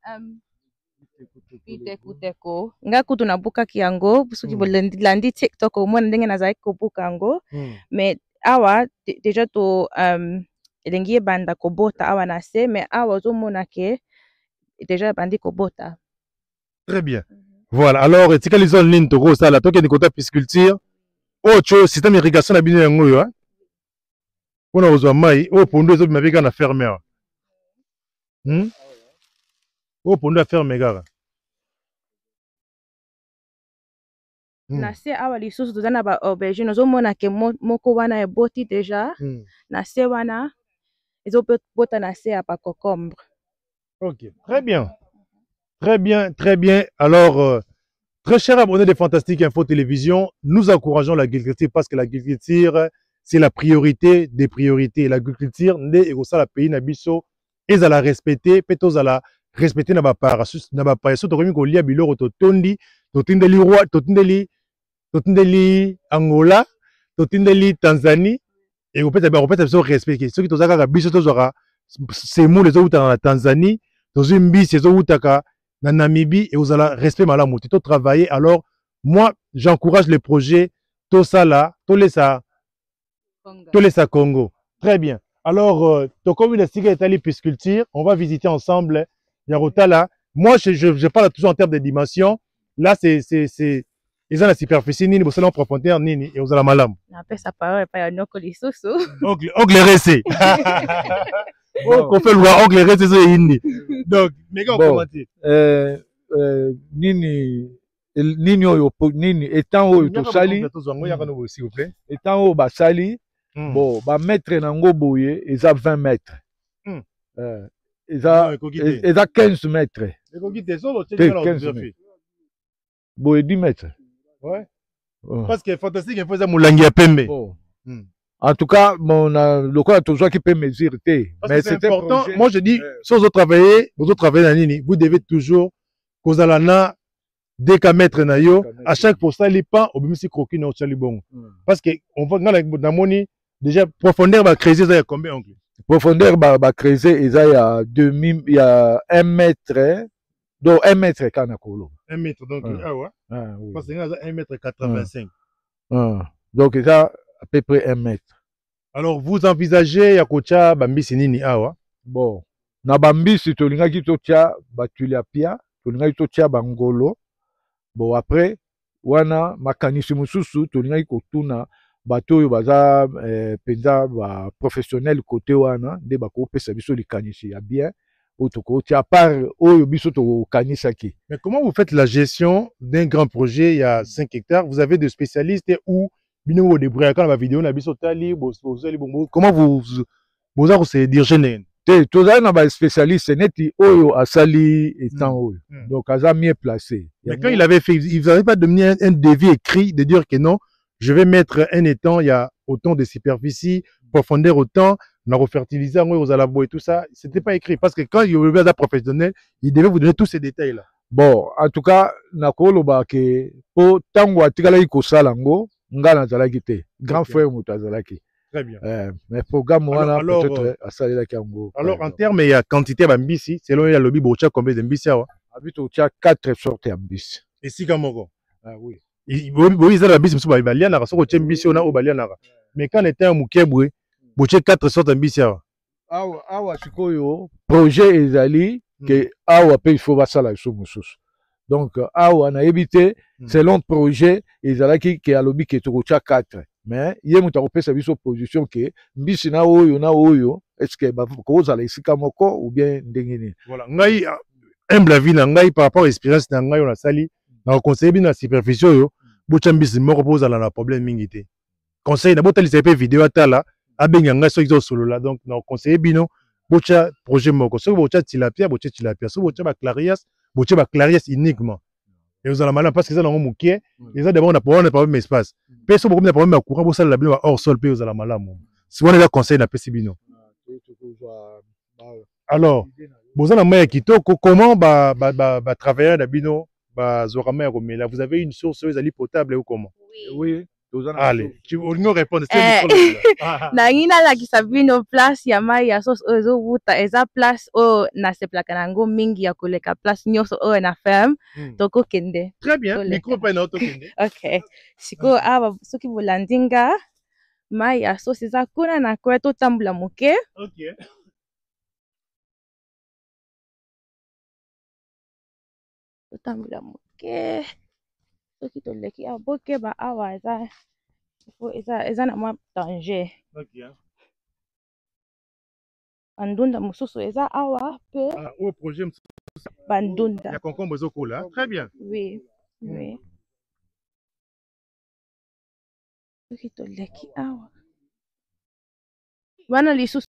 Biteko. Nga kutu na buka kiango, busuki bolandi TikTok o mwana ndenge na zaiko buka ango. Mais awa déjà to elengi banda kobota awa na se, mais awa zo mona ke déjà bandi kobota. Très bien. Voilà. Alors, tika les zones ligne to ça la toke ni kota pisciculture. Ocho système irrigation na bino yango yo. On a ozwa mai, o pondo zo bimabika na fermer. O pondo a fermer gara. Na se awa lisusu tozana ba aubergine ozomona ke moko wana eboti déjà na se wana ezobota na se ya ba concombre. Ok, très bien. Très bien, très bien. Alors, très chers abonnés de Fantastique Info Télévision, nous encourageons l'agriculture parce que l'agriculture, c'est la priorité des priorités. L'agriculture, n'est pas la pays nabiso, et à la respecter, peut-être à la respecter na ba parasus, na ba parasus, to komi ko lia biloko to tondi, to tindeli roi, to tindeli Angola, to tindeli Tanzanie, et au peut-être so respecter. Ceux qui tozaka ka biso to zora, c'est mou les autres en Tanzanie, to zimbi ces autres ka na Namibie et vous allez respect malamu to travailler. Alors moi j'encourage les projets tout ça là, tout les ça Congo. Très bien. Alors to comme une stiga Italie pisciculture, on va visiter ensemble Yarotala. Moi je parle toujours en termes de dimension. Là c'est ils ont la superficie nini, vous allez en profondeur nini et vous allez malamu. Na pesa parole pas ya noko lisusu. Ongle resé. On fait le voir ongle resé c'est indi. Donc mais quand on commenter nini oyo nini étant oyo to sali étant oyo ba sali bon ba mettre nango boye eza 20 mètres. Eza 15 mètres. Boye 10 mètres. Ouais. Parce que fantastique il faut ça moulangi ya pembe. En tout cas, le quoi toujours qui peut mesurer. Mais c'est important. Projet. Moi je dis, si vous travaillez dans nini, vous devez toujours cause la na dès qu'à mettre na yo à chaque fois ça les pas au même si croquis na chali bon. Parce que on va dans moni déjà profondeur va creuser ça y a combien oncle? Profondeur va creuser il y a 2000 il y a 1 mètre. Donc 1 mètre quand on a 1 mètre donc ah ouais. Oui. Parce que y a 1 mètre 85. Donc il y a à peu près 1 mètre. Alors vous envisagez ya kocha bambisi nini awa? Bon, na bambisi tolingaki totia batulapia, tolingaki totia bangolo. Bon après wana makanisi mususu tolingaki kotuna bato oyo baza penza ba professionnel côté wana nde bakopesa biso likanisi ya bien. À part oyo biso to kanisaki. Mais comment vous faites la gestion d'un grand projet il y a 5 hectares? Vous avez des spécialistes ou bino de braya quand la vidéo na biso tali comment vous avez se diriger te toza na ba spécialiste neti oyo asali étant oyo donc aza mieux placé. Mais quand il avait fait il n'avait pas donné un devis écrit de dire que non je vais mettre un étang il y a autant de superficie profondeur autant on a refertilisé aux alabo et tout ça c'était pas écrit parce que quand il y avait un professionnel il devait vous donner tous ces détails là. Bon en tout cas nakoloba ke po tango atikala ikosala ngo nga nazalaki te grand frère moto azalaki. Très bien. Mais programme wana peut-être asalelaki yango. Alors en termes il y a quantité ya mbisi selon ya lobby bocha combien de mbisi awa? Habito cha 4 sortes ya mbisi. Et si kamoko. Ah oui. Ils ont la mbisi musu balia na soko che mbisi ona o balia na. Mais quand était un mukebwe boche 4 sortes de mbisi awa. Awa sikoyo projet ezali que awa pe il faut basala so mususu. Donc awa na ebité selon projet ezalaki ke alobi ke tokocha 4. Mais ye mutu akopesa biso position ke mbisi na oyo est-ce que bakozala esika moko ou bien ndenge nini. Voilà ngai humble avis na ngai par rapport à expérience na ngai on a sali na conseiller bino na superficie oyo bocha mbisi moko po ozala na problème mingi te. Conseil na botalisa pe vidéo atala abenga nga soki ezosolola donc na conseiller bino bocha projet moko soki bocha tilapia soki bocha ba clarias uniquement et ozala malamu parce que eza nango mokie eza d'abord na problème espace pe soki bokomi na problème ya courant bosalela bino ba hors sol pe ozala malamu si wana eza conseil napesi bino. Alors boza na mai ya kitoko comment ba travailleur na bino bazwaka mai ya komela vous avez une source oyo ezali potable ou comment? Oui. Allez, tu veux répondre. Nangi nalakisa bino place ya mai ya source oyo ezovuta eza place oyo naseplaka nango mingi ya koleka place nyonso oyo na ferme tokokende. Très bien, micro mpe na tokende. Ok, sikoyo awa soki bolandi nga mai ya source eza kuna na kwe totambola moke. Ok. Totambola moke soki toleki awa bokeba awa eza na mwa danger. Bandunda mosusu eza awa pe projet bandunda ya concombre ezokola. Très bien. Oui, oui. Soki toleki awa wana lisusu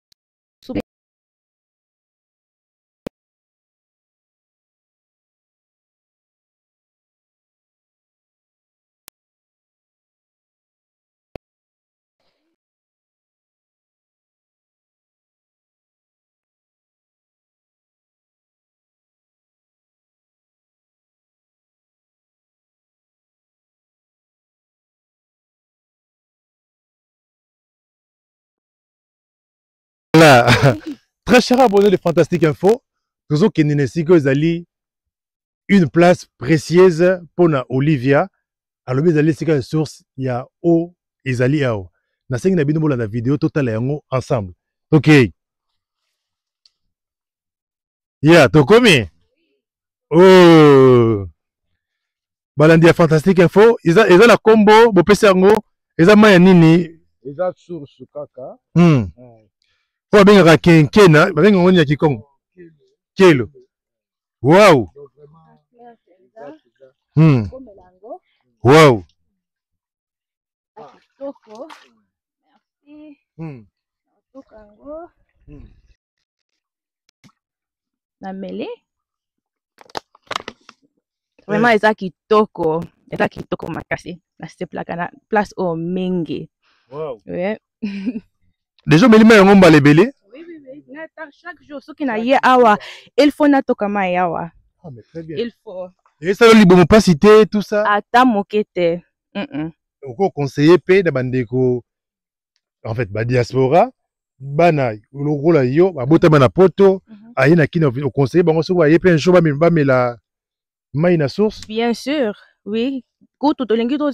Voilà. Très cher abonné de Fantastique Info, toujours qu'il y une place précieuse pour Olivia. Alors, vous allez une source, il y a eau, Ezali Ao. Na sengi na bino bola na vidéo totale yango ensemble. Ok. Yeah, tokomi. Oh. Balandi ya Fantastique Info, eza la combo, bo pesa yango, eza maya nini? Eza source kaka. Po bengaka kenkena, babenga ngoni ya Kikongo. Kelo. Wow. Wow. Na mele. Vraiment eza kitoko makasi. Na seplaka na place au mingi. Wow. Ouais. Déjà melima yango mbala ebele. Oui. Chaque jour soki na ye awa, il faut na toka mai awa. Ah mais très bien. Il faut. Et ça le libo pas cité tout ça. Ata mokete. Oko conseiller pe na bandeko en fait ba diaspora bana lokola yo babota bana poto ayina kina au conseiller bango soko aye pe un jour ba mela mai na source. Bien sûr. Oui. Kutu tolingi to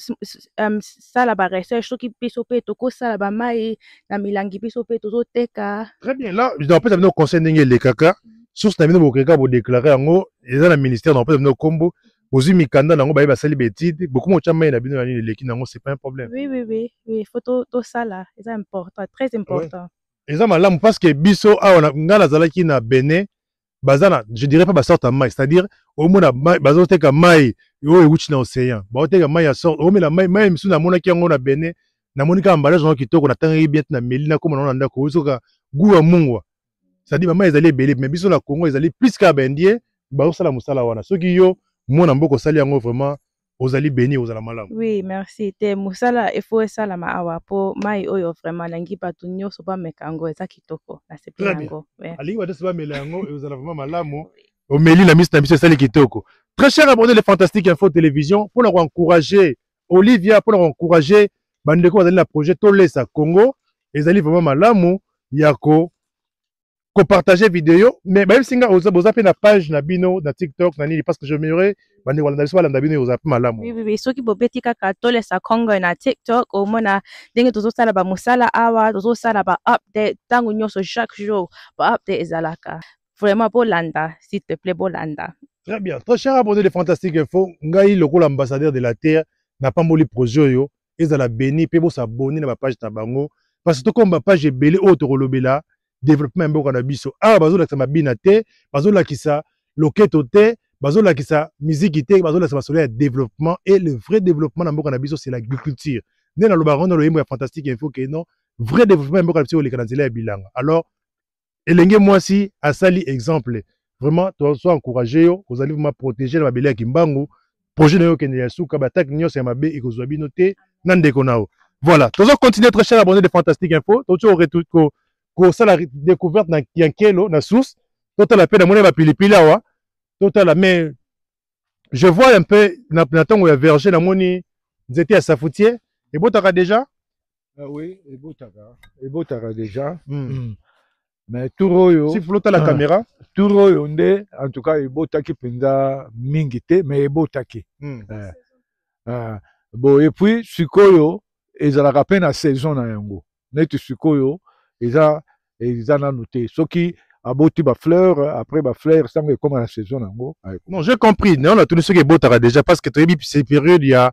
sala ba recherche soki biso pe toko sala ba mai na milangi biso pe tozo teka. Très bien. Là, je dois pas savoir conseil ndenge le kaka. Source na bino bokeka bo déclarer yango eza na ministère na pas savoir combo. Bozi mikanda nango ba sali betide beaucoup mo chama na bino na ni leki nango c'est pas un problème. Oui, faut to sala, c'est important, très important. Eza malamu parce que biso awa ngala zalaki na Benin bazana, je dirais pas ba sorte mai, c'est-à-dire au moins bazo teka mai yo ewuchi na océan. Ba teka mai ya sort, au moins la mai misu na mona ki yango na Benin, na monika emballage ngo kitoko na tanga bien na melina comme na ndako soka guwa mungwa. C'est-à-dire maman ezali ebele mais biso na Congo ezali plus ka bendie ba osala musala wana. Soki yo mona mboko sali yango vraiment ozali béni ozala malamu. Oui, merci. Te musala il faut sala ma awa po mai oyo vraiment nangi batu nyoso ba mekango eza kitoko na sepi yango. Ali wa desi ba melango ozala vraiment malamu. Au meli la mise na biso sali kitoko. Très cher abonné de Fantastique Info Télévision pour encourager Olivia pour encourager bandeko bazali na projet Tolesa Congo ezali vraiment malamu yako ko partager vidéo mais même singa oza pe na page na bino na TikTok na nini parce que je meure bandeko balanda biso balanda bino oza pe malamu. Oui, soki bobeti kaka Tolesa Congo na TikTok au mona ndenge tozo sala ba musala awa tozo sala ba update tango nyonso chaque jour ba update ezalaka vraiment bolanda s'il te plaît bolanda. Très bien. Très cher abonné de Fantastique Info, ngai lokola ambassadeur de la terre na pamboli projet yo ezala béni pe bo s'abonner na ba page na bango parce que comme ba page ebele o to kolobela développement mboka na biso. Ah bazo la sama bina te, bazo la kisa loketo te, bazola qui ça musique ité bazola ça basola développement et le vrai développement dans mboka na biso c'est l'agriculture né na lobaron dans le yembo ya fantastique info que non vrai développement mboka na biso le kanazela ya bilanga alors elenge mwasi asali exemple vraiment to so encourager yo vous allez vraiment protéger la babele ya kimbangu projet na yo kende ya suka batak nyos ya mabe ekozwa bino te na ndeko nao voilà toujours continuer très cher abonné de fantastique info toujours retour ko sala découverte na yankelo na source total la peine na mona ba pilipili awa total mais je vois un peu na tango ya verger na moni nzete ya safoutier et botaka déjà oui et botaka déjà mais Touroyo si flotta la caméra Touroyo nde en tout cas ebotaki penza mingi te mais ebotaki bon et puis sikoyo ezalaka mpe na saison na yango neti sikoyo eza nanu te soki aboti bafleur après bafleur sango ekoma na saison nango non j'ai compris non na tuni soki ebotaka déjà parce que toyebi c'est période ya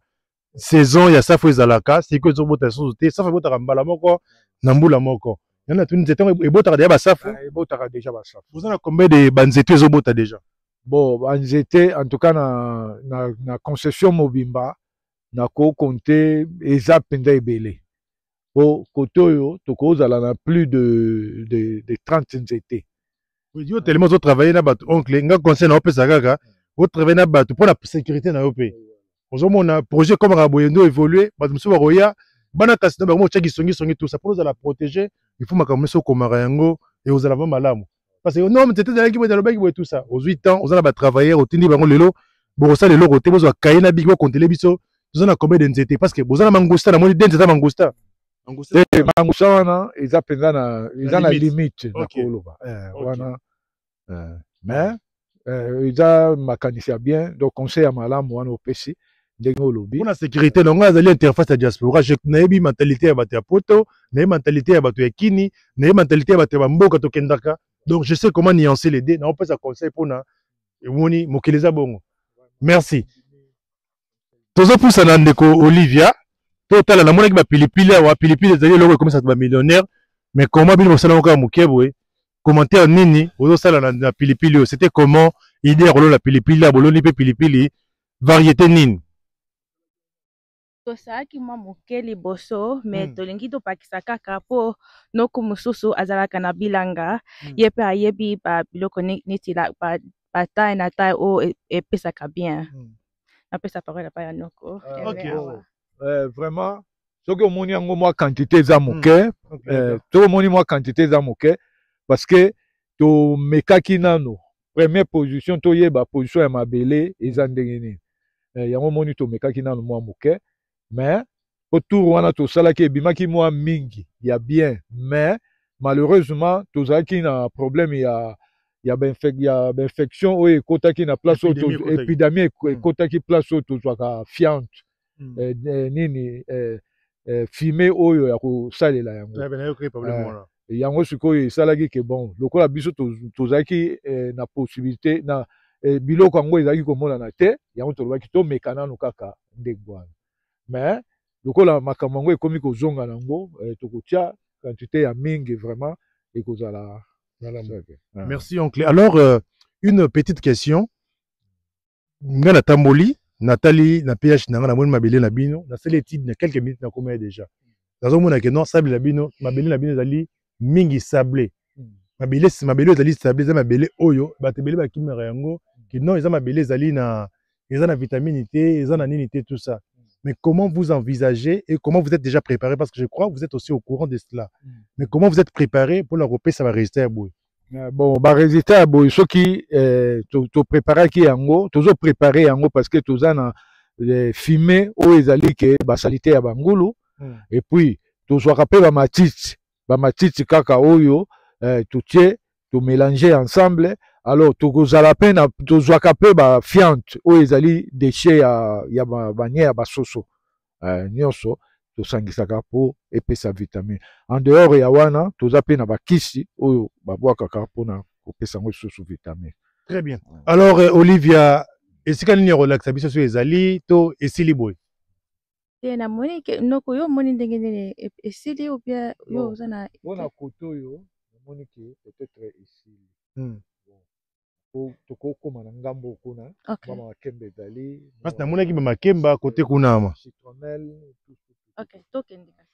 saison ya safo ezalaka sikoyo ezobota susu te safo ebotaka mbala moko na mbula moko yana tuni nzete ebotaka déjà basafo ebotaka déjà basafo vous en a combien de banzete ezobota déjà bon banzete en tout cas na concession mobimba nakokonte eza mpenza ebele po kote oyo tokozala na plus de 30 nzete yo tellement ozotravaille na bato oncle nga conseil na opesa kaka otravaille na bato mpo na sécurité na yo mpe ozomona projet komaka boye ndo évolue bato mosusu bakoya bana kasi na bango otyaki songisongi tout ça mpo ozala protégé il faut makambo nyonso okomaka yango e ozala va malamu parce que non nzete ezalaki boye nalobaki boye tout ça ozwi temps oza na batravailleur otindi bango lelo bokosala eloko te bozwa kaye na biki bokontele biso toza na combien de nzete parce que boza na mangusta namoni de nzete ya mangusta mangusta wana eza mpenza na limite na koloba wana mais eza makanisi ya bien donc conseil ya malamu wana opesi ndenge olobi mpona sécurité nango azali interface ya diaspora nayebi mentalité ya bato ya poto nayebi mentalité ya bato ya kini nayebi mentalité ya bato ya bamboka tokendaka donc je sais comment nuancer les deux naopesa conseil mpona emoni mokili eza bongo merci tozopusana ndeko Olivia totala namonaki bapilipili awa pilipili ezali eloko ekomisa bamillionnaire mais comment bino bosala ngo kaka moke boye commentaire nini ozosala na pilipili oyo c'était comment idée ya kolola pilipili ya boloni mpe pilipili variété nini tosalaki mwa moke liboso me tolingi topakisa kaka mpo noko mosusu azalaka na bilanga ye mpe ayebi biloko neti bataille na taille oyo epesaka bien napesa parole epai ya noko vraiment soki omoni yango mwa quantité eza moke soki omoni mwa quantité eza moke parce que tomekaki nano première position toyeba position ya mabele eza ndenge nini yango omoni tomekaki nano mwa moke mais po tour wana tosalaki ebimaki mwa mingi ya bien mais malheureusement tozalaki na problème ya bainfection oyo ekotaki na place oyo épidémie ekotaki place oyo tozwaka fiante nini fume oyo ya kosalela yango yango sikoyo esalaki ke bon lokola biso tozalaki na possibilité na biloko yango ezalaki komonana te yango tolobaki tomeka nano kaka ndenge wana mais lokola makambo yango ekomi kozonga nango tokotia quantité ya mingi vraiment ekozala. Merci oncle. Alors une petite question. Nga na tamboli Nathalie na PH na nga na moni mabele na bino na sele étude na quelques minutes na combien déjà. Nazomona ke non sable la bino mabele na bino ezali mingi sablé. Mabele ezali sablé za mabele oyo batebele bakimera yango que non eza mabele ezali na vitamine T, eza na nini T tout ça. Mais comment vous envisagez et comment vous êtes déjà préparé parce que je crois que vous êtes aussi au courant de cela. Mais comment vous êtes préparé pour l'Europe ça va résister à bout. Bon ba résister à bout soki to préparer ki yango tozo préparer yango parce que toza na fumée o ezali ke ba salité ya bangulu et puis tozo rappeler ba matiti kaka oyo to mélanger ensemble alors tokozala pe na tozwaka pe ba fiante oyo ezali déchet ya banye ya basoso nyonso tosangisaka po epesa vitamine en dehors ya wana toza pe na bakisi oyo babwakaka mpona kopesa yango lisusu vitamine. Très bien. Alors Olivia esika nini ya relaxa biso so ezali to esili boye na moni ke noko yo moni ndenge nini esili ou bien yo oza na bona koto yo moni ke peut-être esili po okoma na ngambo kuna Okay. ba makemba ezali Parce que namonaki ba makemba côté kunama. citronnelle. Okay. Tokende kasi.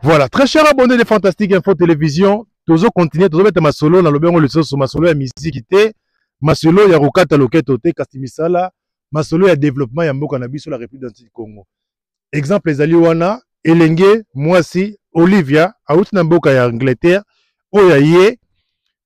Voilà, très cher abonné de Fantastique Info Télévision. Tozo continuer, tozo mettre masolo na lobengo le soso masolo ya musique te, masolo ya rokata loketo te kasi misala, masolo ya développement ya mboka na biso la République du Congo. Exemple ezali wana elenge mwasi Olivia auti na mboka ya Angleterre oyo ye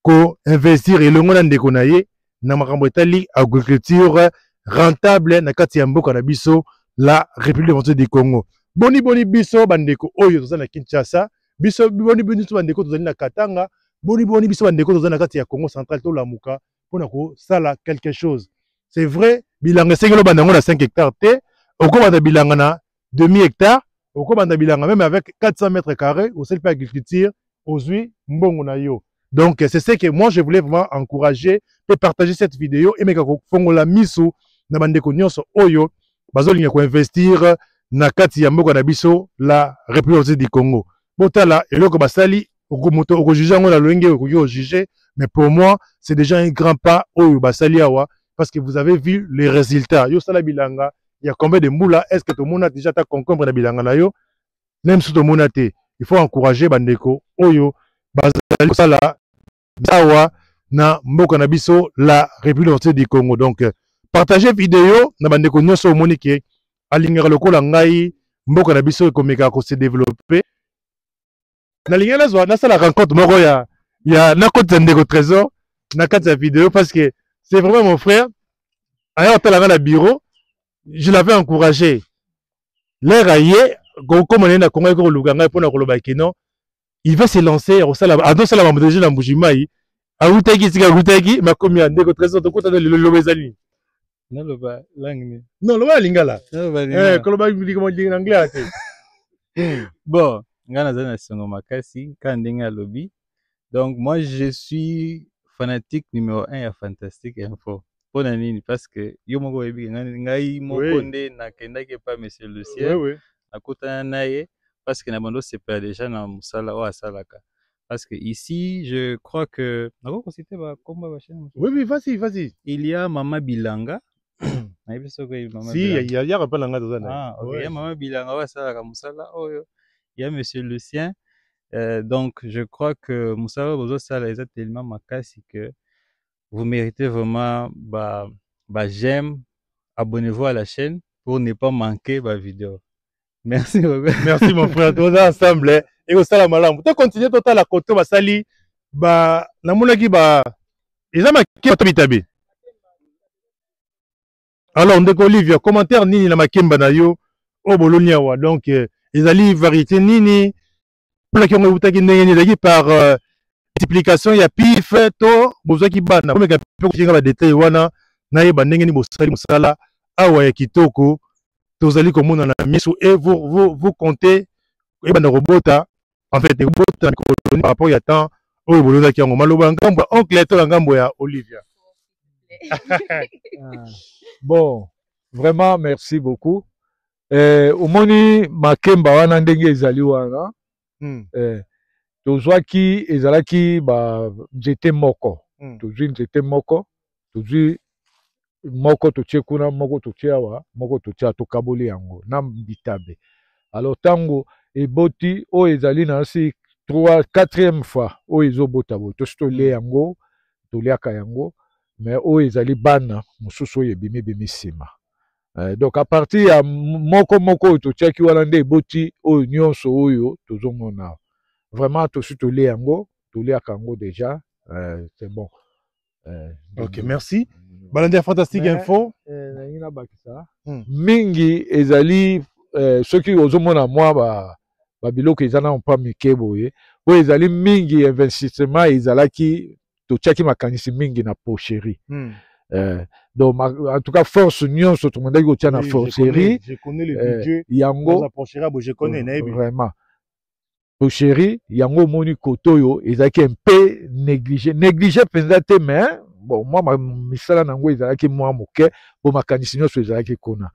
ko investir elongo na ndeko na ye na makambo etali agriculture rentable na kati ya mboka na biso la République du Congo. Boni biso bandeko oyo toza na Kinshasa, biso boni biso bandeko tozali na Katanga, boni biso bandeko tozali na kati ya Congo central to lamuka pona ko sala quelque chose. C'est vrai, bilanga sengelo bandango na 5 hectares te, oko banda bilanga na demi hectare, oko banda bilanga même avec 400 mètres carrés, au seul pas agriculture, ozui mbongo na yo. Donc c'est ce que moi je voulais vraiment encourager et partager cette vidéo et meka ko fongola misu na bandeko nyonso oyo bazolinga ko investir na kati ya mboka na biso la République du Congo. Botala eloko basali okomoto okojuger ngo na loenge okoki juger, mais pour moi c'est déjà un grand pas oyo basali awa parce que vous avez vu les résultats. Yo sala bilanga, il y a combien de moula, est-ce que tout le monde a déjà ta concombre na bilanga na yo? Même si tout le monde a été, il faut encourager bandeko oyo basali sala awa na mboka na biso la République du Congo. Donc partagez vidéo na bandeko nyonso monike alingaka lokola ngai mboka na biso ekomeka ko se développer na lingaka nazwa nasala rencontre moko ya nakota ndeko trésor na kati ya vidéo parce que c'est vraiment mon frère aya otalanga na bureau, je l'avais encouragé l'air aye comme na Congo ko luka ngai pona koloba kino il va se lancer au sala adosala ba modèle na Mbujimai autaki sika autaki makomi ya ndeko trésor to kota le lobezali. Naloba langue. Non, loba lingala. Koloba lingala en anglais. Bon, ngana zana songo makasi kandinga lobby. Donc moi je suis fanatique numéro 1 à Fantastique Info. Pour nini parce que yo moko yebi ngai moko nde nakendaki pas monsieur Lucien. Oui. Akota naye parce que na bando c'est pas déjà na musala o asalaka. Parce que ici, je crois que... Oui, vas-y. Il y a Mama Bilanga. Si, il y a rappel en Gazana. Ah, ok. Il y a Mama Bilanga, il y a Monsieur Lucien. Donc, je crois que Moussa Bozo Sala est tellement makasi que vous méritez vraiment j'aime. Abonnez-vous à la chaîne pour ne pas manquer ma vidéo. Merci beaucoup. Merci mon frère, tous ensemble. Et au salam malam. Tu continues total la côté basali na monaki ezama ki tabitabe. Alors ndeko Olivia, commentaire nini na makemba na yo o bolonia wa donc ezali variété nini pour que on utaki ndenge ni par multiplication ya pif to bozaki bana comme ka pe ko ba détail wana na yeba ndenge ni bosali musala awa ya kitoko tozali komona na miso et vous comptez et bana robota en fait robota par rapport ya temps oyo bolona ki yango maloba ngambo oncle to ngambo ya Olivia. Bon, vraiment merci beaucoup. Omoni makemba wana ndenge ezali wana. Tozwaki ezalaki nzete moko. Tozwi nzete moko. Tozwi moko totie kuna moko totie awa moko totie tokaboli yango na bitabe. Alors tango eboti o ezali na si 4e fois o ezobota bo to le yango to liaka yango mais o ezali bana mususu ebimi sima. Donc à partir ya moko totiaki wana nde eboti o nyonso oyo tozomona vraiment to le yango to liaka yango déjà c'est bon. OK, merci. Balandi Fantastique Info. Mingi ezali ceux qui ozomona moi biloko ezana on pas mikeboye o ezali mingi investissement ezalaki totiaki makanisi mingi na pocherie. Donc en tout cas force nyonso tout le monde qui na forcerie. Je connais le budget. Yango la pocherie je connais vraiment. Pocherie yango moni kotoyo ezalaki un peu négligé penza te mais bon moi misala nango ezalaki moi moke bo makanisi nyonso ezalaki kona.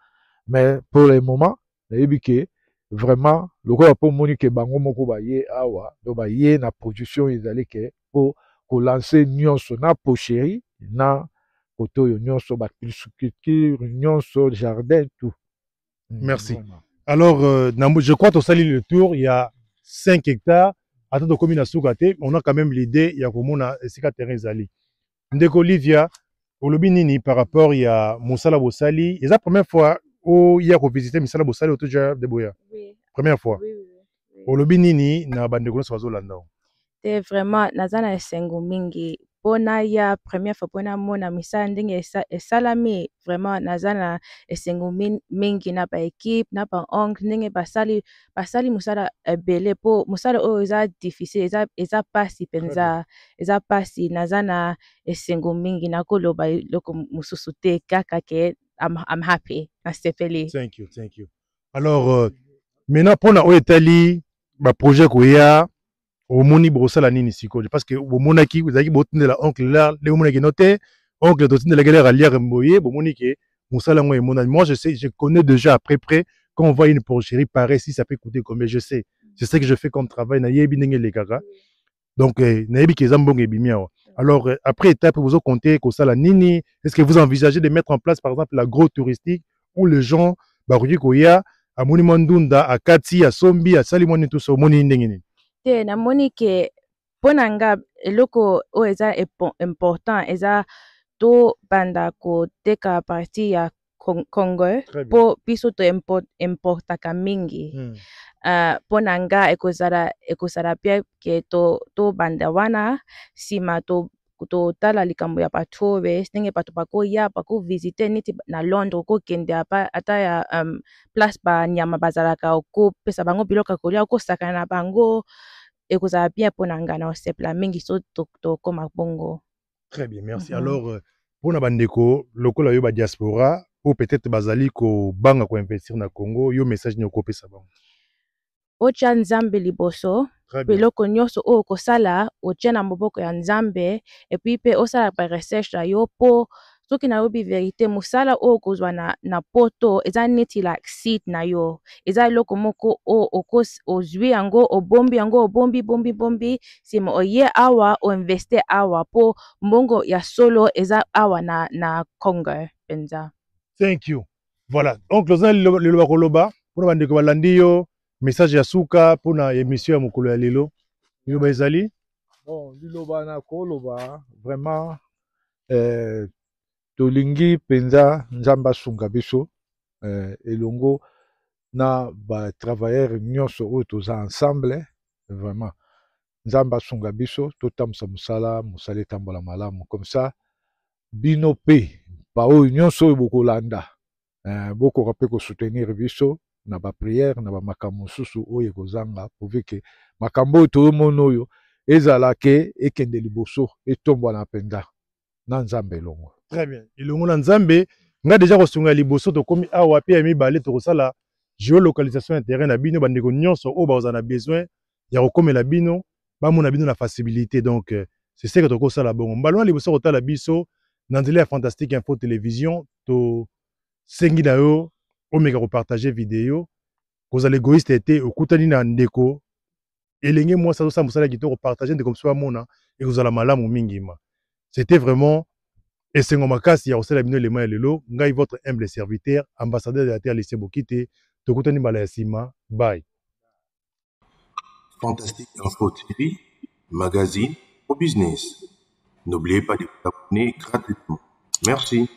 Mais pour le moment nayebi ke vraiment lokola po moni ke bango moko baye awa do baye na production ezali ke po ko lancer nyonso na pocherie na côté oyo nyonso baculture nyonso jardin tout. Merci. Vraiment. Alors, je crois que sali le tour, il y a 5 hectares. Attends, de commune à Soukate, on a quand même l'idée, il y a comme on a terrain Zali. Ndeko Olivia, Olobi Nini, par rapport, il y a Moussala Bossali. Et c'est la première fois où il y a visité Moussala Bossali au Toja de Boya. Oui. Première fois. Oui. Olobi Nini, na bandeko Swazo Landau. C'est vraiment, nazana esengo mingi. Pona ya première fois pona mona misala ndenge esalami vraiment nazana esengo mingi na ba équipe na ba oncle ndenge basali musala ebele po musala oyo eza difficile eza pasi penza eza pasi nazana esengo mingi na koloba loko mususu te kaka ke I'm happy nasepeli. Thank you. Alors maintenant pona o etali ba projet ko ya omoni brosala nini sikoyo parce que omonaki vous avez botindela oncle là le omonaki noté oncle totindela galère à lire mboye bomoni ke musala ngo emona. Moi je connais déjà à peu près quand on voit une porcherie pareil si ça peut coûter combien je sais que je fais comme travail na yebi ndenge les kaka donc na yebi ke zambongo ebimia. Alors après étape vous comptez ko sala nini, est-ce que vous envisagez de mettre en place par exemple l'agro-touristique où les gens baruki ko ya a monument ndunda a kati a sombi a salimoni tout ça moni ndenge nini te namoni ke mpona nga eloko oyo eza important eza to banda koteka parti ya Congo po biso to importaka mingi mpona nga ekozala pia ke to banda wana nsima totala likambo ya batourist ndenge bato bakoya bakovisite neti na Londres okokende ata ya place banyama bazalaka okopesa bango biloko ya kolia okosakana na bango ekozala bien mpona nga na osepela mingi so tokoma bongo. Très bien, merci. Alors mpona bandeko lokola yo ba diaspora ou peut-être bazali ko banga ko investir na Congo yo message ni okopesa bango. Otia nzambe liboso biloko nyonso oyo kosala otia na maboko ya nzambe epuis mpe osala ba recherche na yo po soki nayobi verité mosala oyo kozwa na poto eza neti like seed na yo eza eloko moko ozwi yango obombi yango obombi nsima oye awa oinveste awa po mbongo ya solo eza awa na Congo penza. Thank you. Voilà, donc le loba koloba mpona bandeko balandi yo message ya suka mpona émission ya mokolo ya lelo liloba ezali bon liloba na koloba vraiment tolingi penza nzambe asunga biso elongo na batravailleur nyonso oyo toza ensemble vraiment nzambe asunga biso totambusa mosala etambola malamu comme ça bino mpe baoyo nyonso oyo bokolanda bokoka mpe kosoutenir biso na bapriere na bamakambo mosusu oyo ekozanga pourvu ke makambo oyo toyomona oyo ezala ke ekende liboso etombwana mpenza na nzambe elongo. Très bien. Elongo na nzambe nga deja kosunga liboso tokomi awa pe ya mibale tokosala géolocalisation ya terrain na bino bandeko nyonso oyo bazala na besoin ya kokomela bino bamona bino na facilité donc c'est ce que tokosala bongo mbalona liboso kotala biso na nzela ya Fantastique Info Télévision to sengi na yo omeka kopartager video kozala égoïste ete okutani na ndeko elenge mwasi azosala mosala kitoko partager ndeko mosusu amona ekozala malamu mingima. C'était vraiment esengo makasi ya kosala bino elema ya lelo ngai votre humble serviteur ambassadeur de la terre Lycée Bokite tokutani mbala ya nsima bye. Fantastique Info TV, magazine au business. N'oubliez pas de vous abonner gratuitement. Merci.